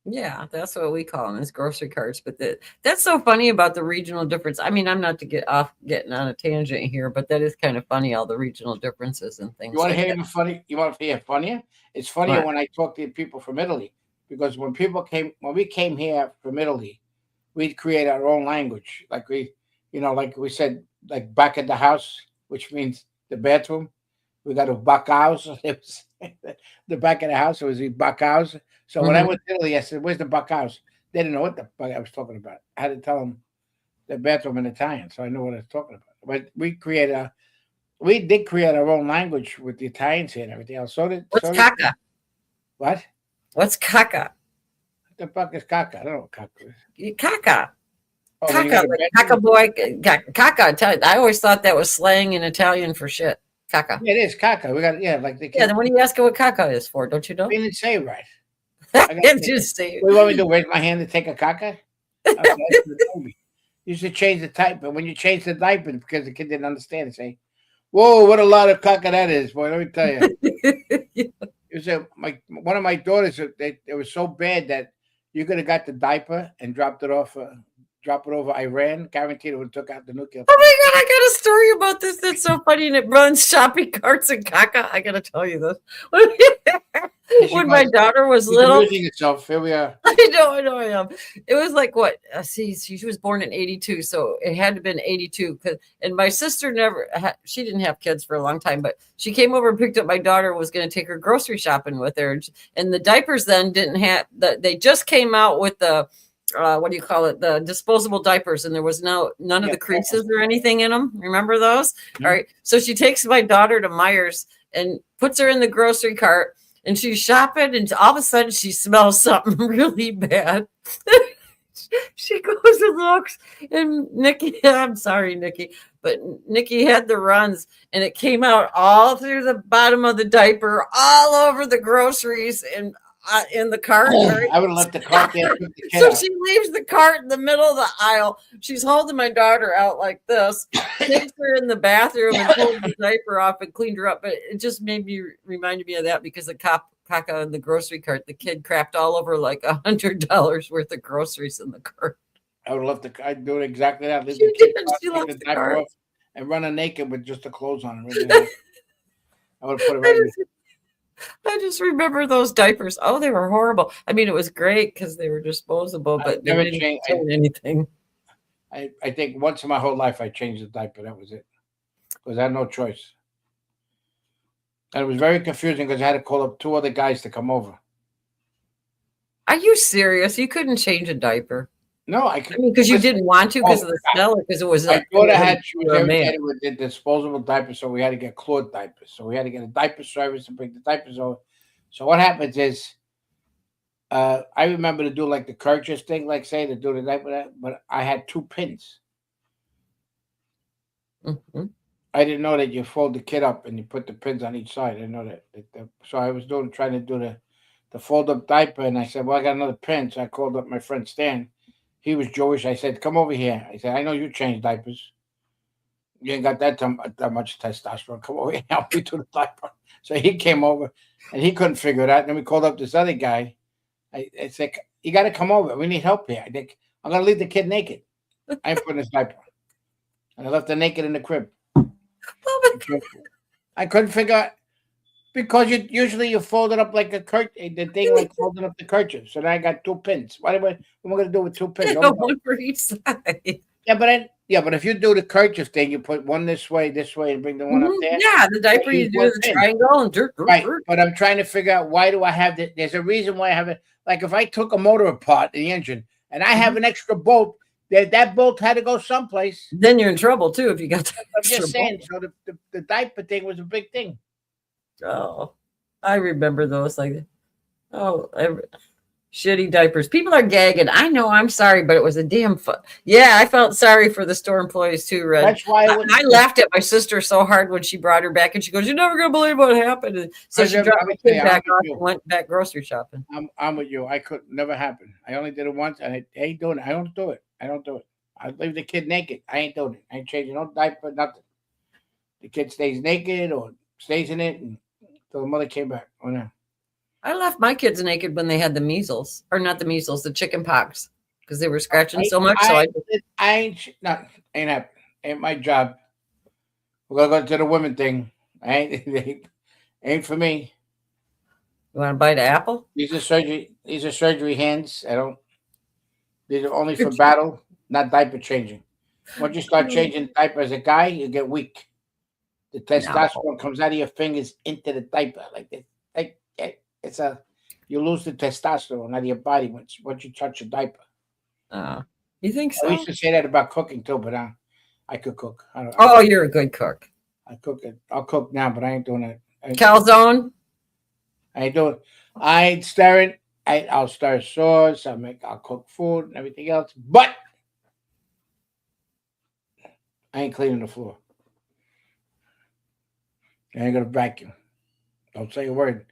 Yeah, that's what we call them, is grocery carts. But that's so funny about the regional difference. I mean, I'm not to getting on a tangent here, but that is kind of funny, all the regional differences and things. You want to like hear that. funny? You want to hear funnier? It's funnier when I talk to people from Italy, because when we came here from Italy, we'd create our own language. Like we said, like back at the house, which means the bathroom. We got a back house. It was the back of the house. It was the back house. So when I went to Italy, I said, "Where's the back house?" They didn't know what the fuck I was talking about. I had to tell them the bathroom in Italian, so I knew what I was talking about. But we did create our own language with the Italians here and everything else. What's caca? What? What's caca? What the fuck is caca? I don't know what caca is. Caca. Oh, Caca, like caca boy. Caca. I always thought that was slang in Italian for shit. Caca. Yeah, it is caca. We got like the then what are you asking what caca is for? Don't you know? We didn't say it right. Just say. What do you want me to do? Raise my hand to take a caca? You should change the type, but when you change the diaper, because the kid didn't understand, say, "Whoa, what a lot of caca that is, boy!" Let me tell you. It was one of my daughters. It was so bad that you could have got the diaper and dropped it over Iran. Guaranteed it would have took out the nuclear. Oh my god, I got a story about this that's so funny, and it runs shopping carts and caca. I gotta tell you this. When my daughter was little, amusing yourself. Here we are. I know I am. It was like what? She was born in '82, so it had to have been '82. And my sister she didn't have kids for a long time, but she came over and picked up my daughter. Was going to take her grocery shopping with her, and the diapers then didn't have. They just came out with the. What do you call it? The disposable diapers, and there was none of the creases or anything in them. Remember those? All right. So she takes my daughter to Myers and puts her in the grocery cart, and she's shopping, and all of a sudden she smells something really bad. She goes and looks, and Nikki, I'm sorry, Nikki, but Nikki had the runs, and it came out all through the bottom of the diaper, all over the groceries, and in the cart. Right? I would have left the cart there. So she leaves the cart in the middle of the aisle. She's holding my daughter out like this, takes her in the bathroom and pulled the diaper off and cleaned her up. But it just reminded me of that because the caca in the grocery cart, the kid crapped all over like $100 worth of groceries in the cart. I would have left I'd do exactly that. Leave She left the diaper off and run her naked with just the clothes on. I would have put it right in. I just remember those diapers. Oh, they were horrible. I mean, it was great because they were disposable, but they didn't change anything. I think once in my whole life I changed the diaper. That was it. Because I had no choice. And it was very confusing because I had to call up 2 other guys to come over. Are you serious? You couldn't change a diaper? No, I couldn't. I mean, because you didn't want to because of the smell, or because it was my daughter she was every day with the disposable diapers, so we had to get cloth diapers. So we had to get a diaper service and bring the diapers over. So what happens is I remember to do like the Kirchhoff thing, like say to do the diaper, but I had 2 pins. Mm-hmm. I didn't know that you fold the kid up and you put the pins on each side. I didn't know that. So I was trying to do the fold up diaper, and I said, "Well, I got another pin." So I called up my friend Stan. He was Jewish. I said, "Come over here." I said, "I know you change diapers. You ain't got that much testosterone. Come over here, help me do the diaper." So he came over, and he couldn't figure it out. And then we called up this other guy. I said, "You got to come over. We need help here. I think I'm gonna leave the kid naked. I ain't putting his diaper." And I left her naked in the crib. I couldn't figure out because usually you fold it up like a the thing like folding up the kerchief. So now I got 2 pins. What am I gonna do with 2 pins? One for each side. Yeah, but if you do the kerchief thing, you put one this way, and bring the one up there. Yeah, the diaper you do the triangle and right. But I'm trying to figure out why do I have that? There's a reason why I have it. Like if I took a motor apart, the engine, and I have an extra bolt. That bolt had to go someplace. Then you're in trouble too if you got that. I'm just saying. So the diaper thing was a big thing. Oh, I remember those. Like, shitty diapers. People are gagging. I know. I'm sorry, but it was a damn fun. Yeah, I felt sorry for the store employees too, Red. That's why I laughed at my sister so hard when she brought her back, and she goes, "You're never gonna believe what happened." And so she dropped the kid back off and went back grocery shopping. I'm with you. I could never happen. I only did it once, and I ain't doing it. I don't do it. I leave the kid naked. I ain't doing it. I ain't changing no diaper, nothing. The kid stays naked or stays in it until the mother came back. Oh no. I left my kids naked when they had the measles, or not the measles, the chicken pox, because they were scratching so much. Ain't happening. Ain't my job. We're gonna go to the women thing. Ain't for me. You want to bite an apple? These are surgery hands. These are only for battle, not diaper changing. Once you start changing diaper as a guy, you get weak. The testosterone comes out of your fingers into the diaper like this. You lose the testosterone out of your body once you touch a diaper. You think so? I used to say that about cooking too, but I could cook. You're a good cook. I cook it. I'll cook now, but I ain't doing it. Calzone? I ain't doing it. I ain't stirring. I'll stir sauce. I'll cook food and everything else, but I ain't cleaning the floor. I ain't gonna vacuum. Don't say a word.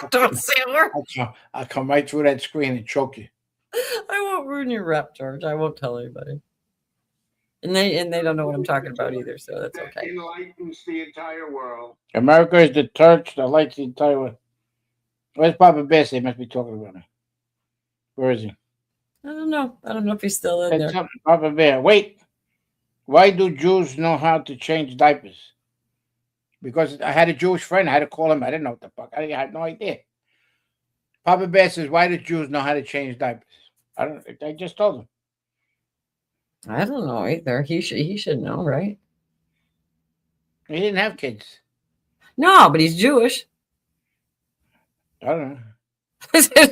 Don't say a word. I'll come right through that screen and choke you. I won't ruin your rep, George. I won't tell anybody. And they don't know what I'm talking about either, so that's okay. Enlightens the entire world. America is the torch that lights the entire world. Where's Papa Bear? They must be talking about me. Where is he? I don't know. I don't know if he's still in there. Papa Bear. Wait. Why do Jews know how to change diapers? Because I had a Jewish friend. I had to call him. I didn't know what the fuck. I had no idea. Papa Bear says, why do Jews know how to change diapers? I just told him. I don't know either. He should know, right? He didn't have kids. No, but he's Jewish. I don't know.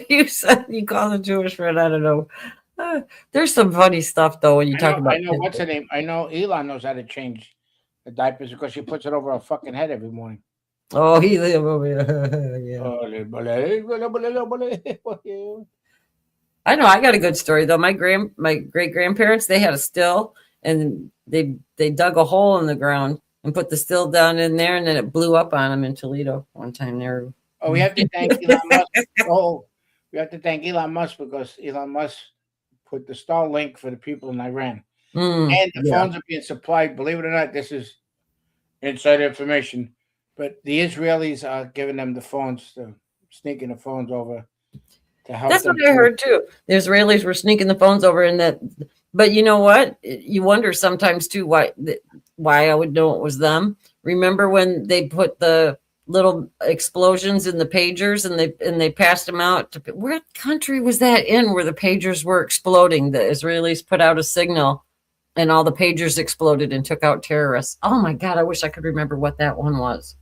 You said you call a Jewish friend. I don't know. There's some funny stuff though when you talk about. I know what's her name. I know Elon knows how to change the diapers because she puts it over her fucking head every morning. Oh, he live over here. Yeah. I know. I got a good story though. My great grandparents, they had a still, and they dug a hole in the ground and put the still down in there, and then it blew up on them in Toledo one time. There. Oh, we have to thank Elon Musk. We have to thank Elon Musk because Elon Musk put the Starlink for the people in Iran, and the phones are being supplied. Believe it or not, this is inside information. But the Israelis are giving them the phones, sneaking the phones over to help. That's what I heard too. The Israelis were sneaking the phones over, and that. But you know what? You wonder sometimes too why I would know it was them. Remember when they put the little explosions in the pagers and they passed them out to what country was that in where the pagers were exploding? The Israelis put out a signal and all the pagers exploded and took out terrorists. Oh my God, I wish I could remember what that one was.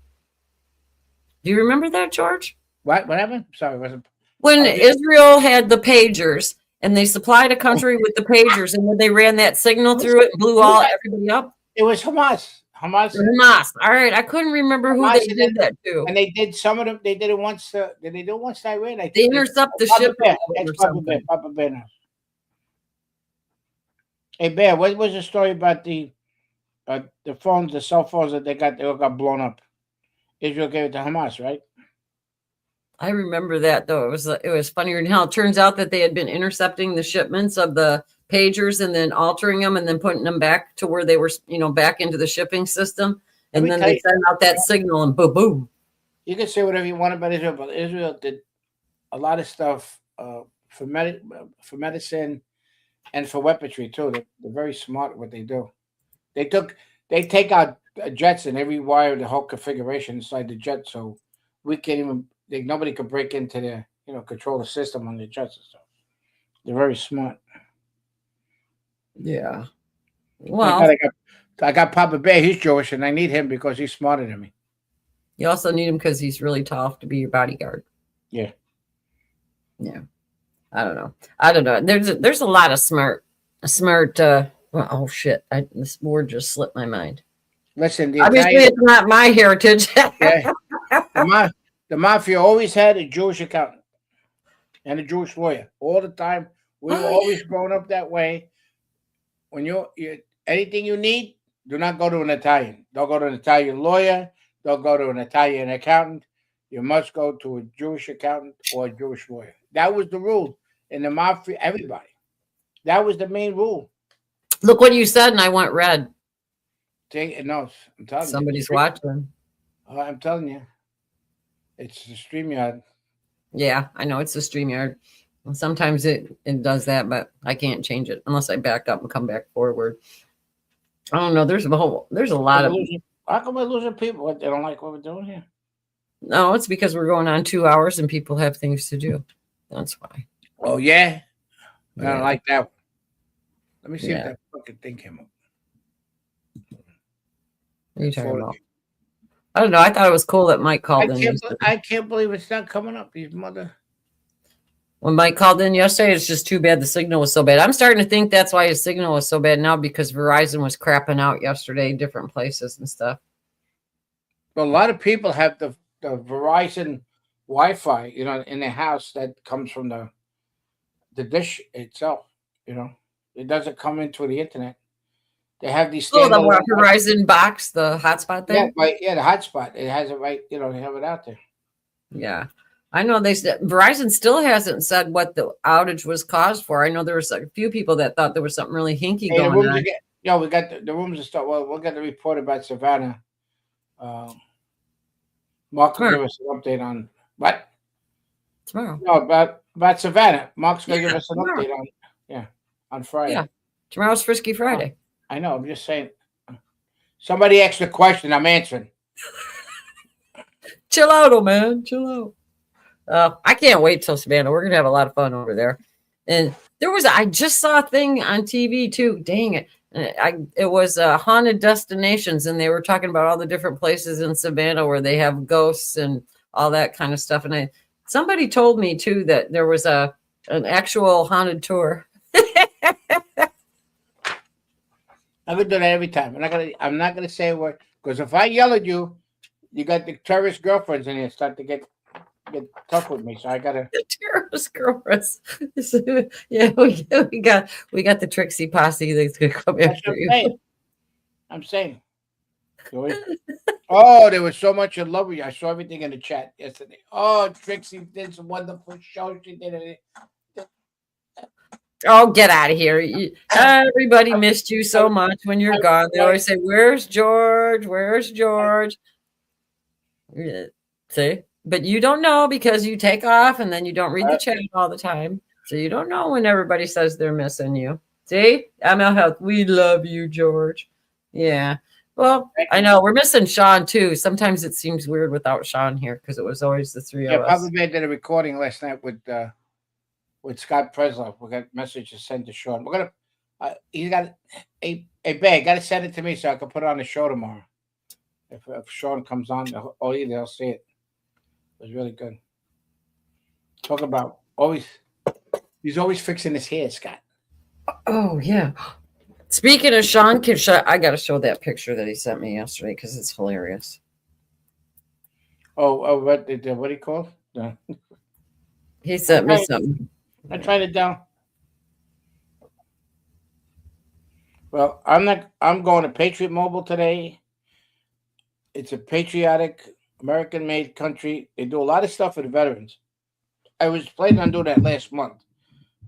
Do you remember that, George? What happened? Sorry, wasn't when Israel had the pagers and they supplied a country with the pagers and when they ran that signal through it and blew everybody up? It was Hamas. Hamas. Hamas. All right, I couldn't remember who Hamas, they did that to. and they did some of them. They did it once. Did they do it once? Iran. I think They intercept the Papa ship Bear. or That's Papa something. Bear. Papa Bear now. Hey Bear, what was the story about the phones, the cell phones that they all got blown up? Israel gave it to Hamas, right? I remember that though. It was funnier than hell. It turns out that they had been intercepting the shipments of the pagers and then altering them and then putting them back to where they were, back into the shipping system. And then they send out that signal and boom, boom. You can say whatever you want about Israel, but Israel did a lot of stuff for medicine and for weaponry too. They're very smart at what they do. They take out jets and every wire, the whole configuration inside the jet, so we can't even. Nobody could break into their, control the system on the jets and stuff. They're very smart. Yeah. Well, I got Papa Bear. He's Jewish, and I need him because he's smarter than me. You also need him because he's really tough to be your bodyguard. Yeah. Yeah. I don't know. There's a lot of smart. Oh shit! This word just slipped my mind. Listen, obviously it's not my heritage. Yeah. The mafia always had a Jewish accountant and a Jewish lawyer all the time. We were always growing up that way. When you anything you need, do not go to an Italian. Don't go to an Italian lawyer. Don't go to an Italian accountant. You must go to a Jewish accountant or a Jewish lawyer. That was the rule in the mafia. Everybody. That was the main rule. Look what you said, and I went red. No, I'm telling you. Somebody's watching. I'm telling you. It's the StreamYard. Yeah, I know it's the StreamYard. And sometimes it does that, but I can't change it unless I back up and come back forward. I don't know. There's a lot of. How come we're losing people? They don't like what we're doing here. No, it's because we're going on 2 hours and people have things to do. That's why. Oh yeah, I don't like that one. Let me see if that fucking thing came up. What are you talking about? I don't know. I thought it was cool that Mike called in. I can't believe it's not coming up. His mother. When Mike called in yesterday, it's just too bad the signal was so bad. I'm starting to think that's why his signal was so bad now because Verizon was crapping out yesterday, different places and stuff. Well, a lot of people have the Verizon Wi-Fi, in their house that comes from the dish itself. It doesn't come into the internet. They have these. The Verizon box, the hotspot thing. Yeah, the hotspot. It has it right. They have it out there. Yeah, I know. They said Verizon still hasn't said what the outage was caused for. I know there was a few people that thought there was something really hinky going on. We got the rooms and stuff. Well, we'll get the report about Savannah. Mark will give us an update on what tomorrow. No, about Savannah. Mark's gonna give us an update on Friday. Yeah, tomorrow's Frisky Friday. I know. I'm just saying. Somebody asked a question. I'm answering. Chill out, old man. Chill out. I can't wait till Savannah. We're gonna have a lot of fun over there. And I just saw a thing on TV too. Dang it! It was haunted destinations, and they were talking about all the different places in Savannah where they have ghosts and all that kind of stuff. And somebody told me too that there was an actual haunted tour. I'm gonna do that every time. I'm not gonna say a word because if I yell at you, you got the terrorist girlfriends in here start to get tough with me. So I gotta the terrorist girlfriends. Yeah, we got the Trixie posse that's gonna come after you. I'm saying. Oh, there was so much in love with you. I saw everything in the chat yesterday. Oh, Trixie did some wonderful show. She did it. Oh, get out of here. Everybody missed you so much when you're gone. They always say, "Where's George? Where's George?" See? But you don't know because you take off and then you don't read the chat all the time. So you don't know when everybody says they're missing you. See? ML Health, we love you, George. Yeah. Well, I know. We're missing Sean, too. Sometimes it seems weird without Sean here because it was always the three of us. Papa Bear did a recording last night with Scott Preslow. We got messages sent to Sean. We're gonna. He's got a bag. Got to send it to me so I can put it on the show tomorrow. If Sean comes on, they'll see it. It was really good. Talk about he's always fixing his hair, Scott. Oh yeah. Speaking of Sean, I got to show that picture that he sent me yesterday because it's hilarious. What do you call? No. He sent me something. I tried it down. Well, I'm going to Patriot Mobile today. It's a patriotic, American-made country. They do a lot of stuff for the veterans. I was planning on doing that last month,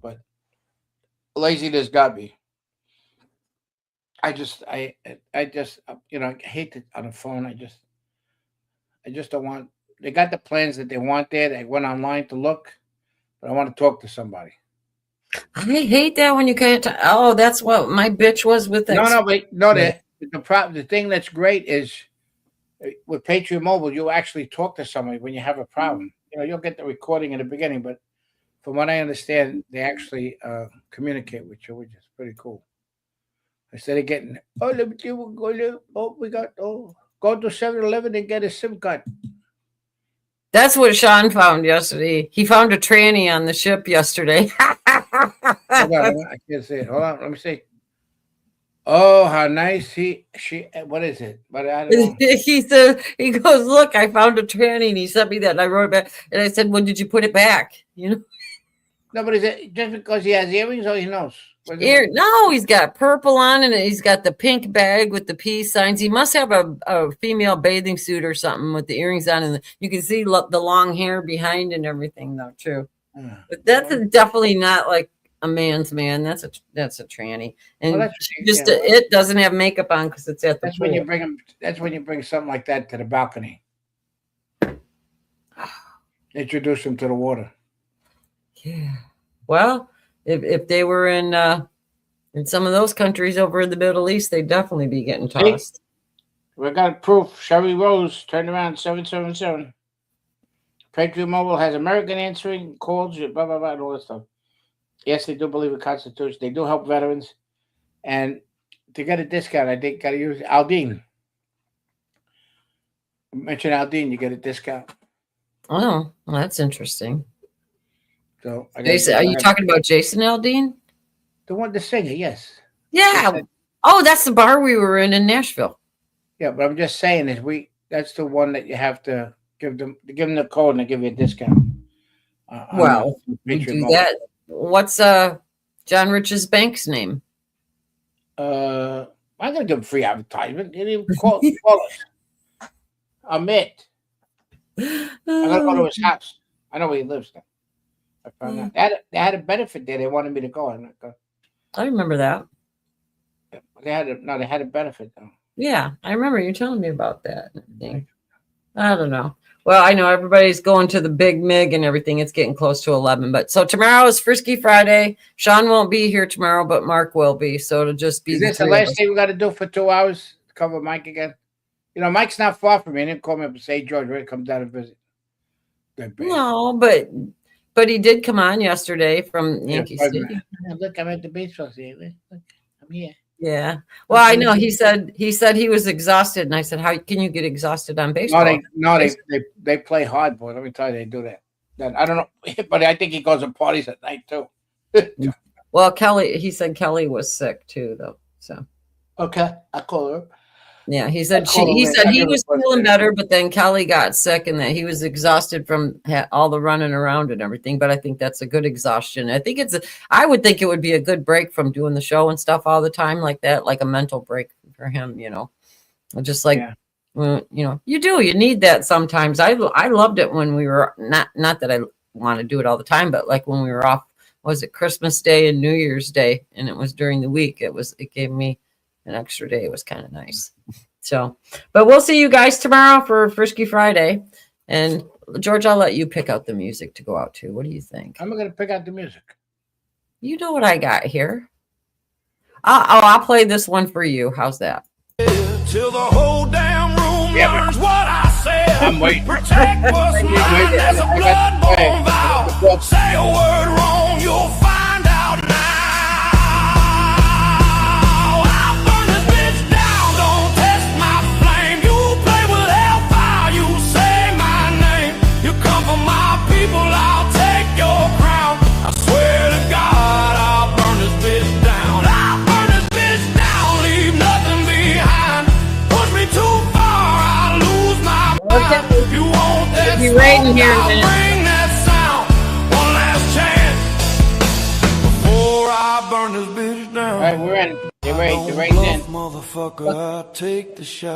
but laziness got me. I just I hate it on the phone. I just don't want. They got the plans that they want there. They went online to look, but I want to talk to somebody. I hate that when you can't. Oh, that's what my bitch was with that. The thing that's great is with Patriot Mobile, you actually talk to somebody when you have a problem. You'll get the recording in the beginning, but from what I understand, they actually communicate with you, which is pretty cool. Instead of getting, go to 7-Eleven and get a SIM card. That's what Sean found yesterday. He found a tranny on the ship yesterday. Hold on, I can't see it. Hold on, let me see. Oh, how nice what is it? But I don't know. He goes, look, I found a tranny, and he sent me that, and I wrote it back, and I said, when did you put it back? No, but is it just because he has earrings or he knows? No, he's got purple on, and he's got the pink bag with the peace signs. He must have a female bathing suit or something with the earrings on, and you can see the long hair behind and everything, though, too. But that's definitely not like a man's man. That's a tranny, and it doesn't have makeup on because it's at the That's pool. when you bring him. That's when you bring something like that to the balcony. Introduce him to the water. Yeah. Well, if they were in some of those countries over in the Middle East, they'd definitely be getting tossed. We got proof. Sherry Rose turned around 777. Patriot Mobile has American answering calls, blah blah blah, and all this stuff. Yes, they do believe in Constitution. They do help veterans, and to get a discount, I think got to use Aldine. Mention Aldine, you get a discount. Oh, well, that's interesting. So, are you talking about Jason Aldean? The singer, yes. Yeah. Oh, that's the bar we were in Nashville. Yeah, but I'm just saying that's the one that you have to give them the code and they give you a discount. Well, we do that. What's John Rich's bank's name? I'm gonna give him free advertisement. You didn't even call us. Amit. I'm gonna go to his house. I know where he lives now. I found out. They had a benefit there. They wanted me to go. I'm not going. I remember that. They had a benefit though. Yeah, I remember you telling me about that. I don't know. Well, I know everybody's going to the Big Mig and everything. It's getting close to 11. But so tomorrow is Frisky Friday. Sean won't be here tomorrow, but Mark will be. So it'll just be. Is this the last thing we got to do for 2 hours? Cover Mike again. Mike's not far from me. He didn't call me up and say, George, ready to come down and visit. No, but he did come on yesterday from Yankee Stadium. Look, I'm at the baseball stadium. Look, I'm here. Yeah. Well, I know he said he was exhausted, and I said, "How can you get exhausted on baseball?" They play hard, boy. Let me tell you, they do that. I don't know, but I think he goes to parties at night too. Well, he said Kelly was sick too, though. So. Okay, I call her. Yeah, he said he was feeling better, but then Kelly got sick and that he was exhausted from all the running around and everything. But I think that's a good exhaustion. I would think it would be a good break from doing the show and stuff all the time like that, like a mental break for him, just like, you need that sometimes. I loved it when we were not that I want to do it all the time, but like when we were off, was it Christmas Day and New Year's Day? And it was during the week. It gave me an extra day. It was kind of nice. So, but we'll see you guys tomorrow for Frisky Friday. And George, I'll let you pick out the music to go out to. What do you think? I'm going to pick out the music. You know what I got here. I'll play this one for you. How's that? Till the whole damn room learns what I said. I'm waiting. Protect what's mine as a blood-borne vow. Say a word wrong, you'll find out now. I'll burn this bitch down. be raining here I'll then. bring that sound one last chance before I burn this bitch down. All right, we're in. Get ready. Get ready in. Motherfucker, I take the shot.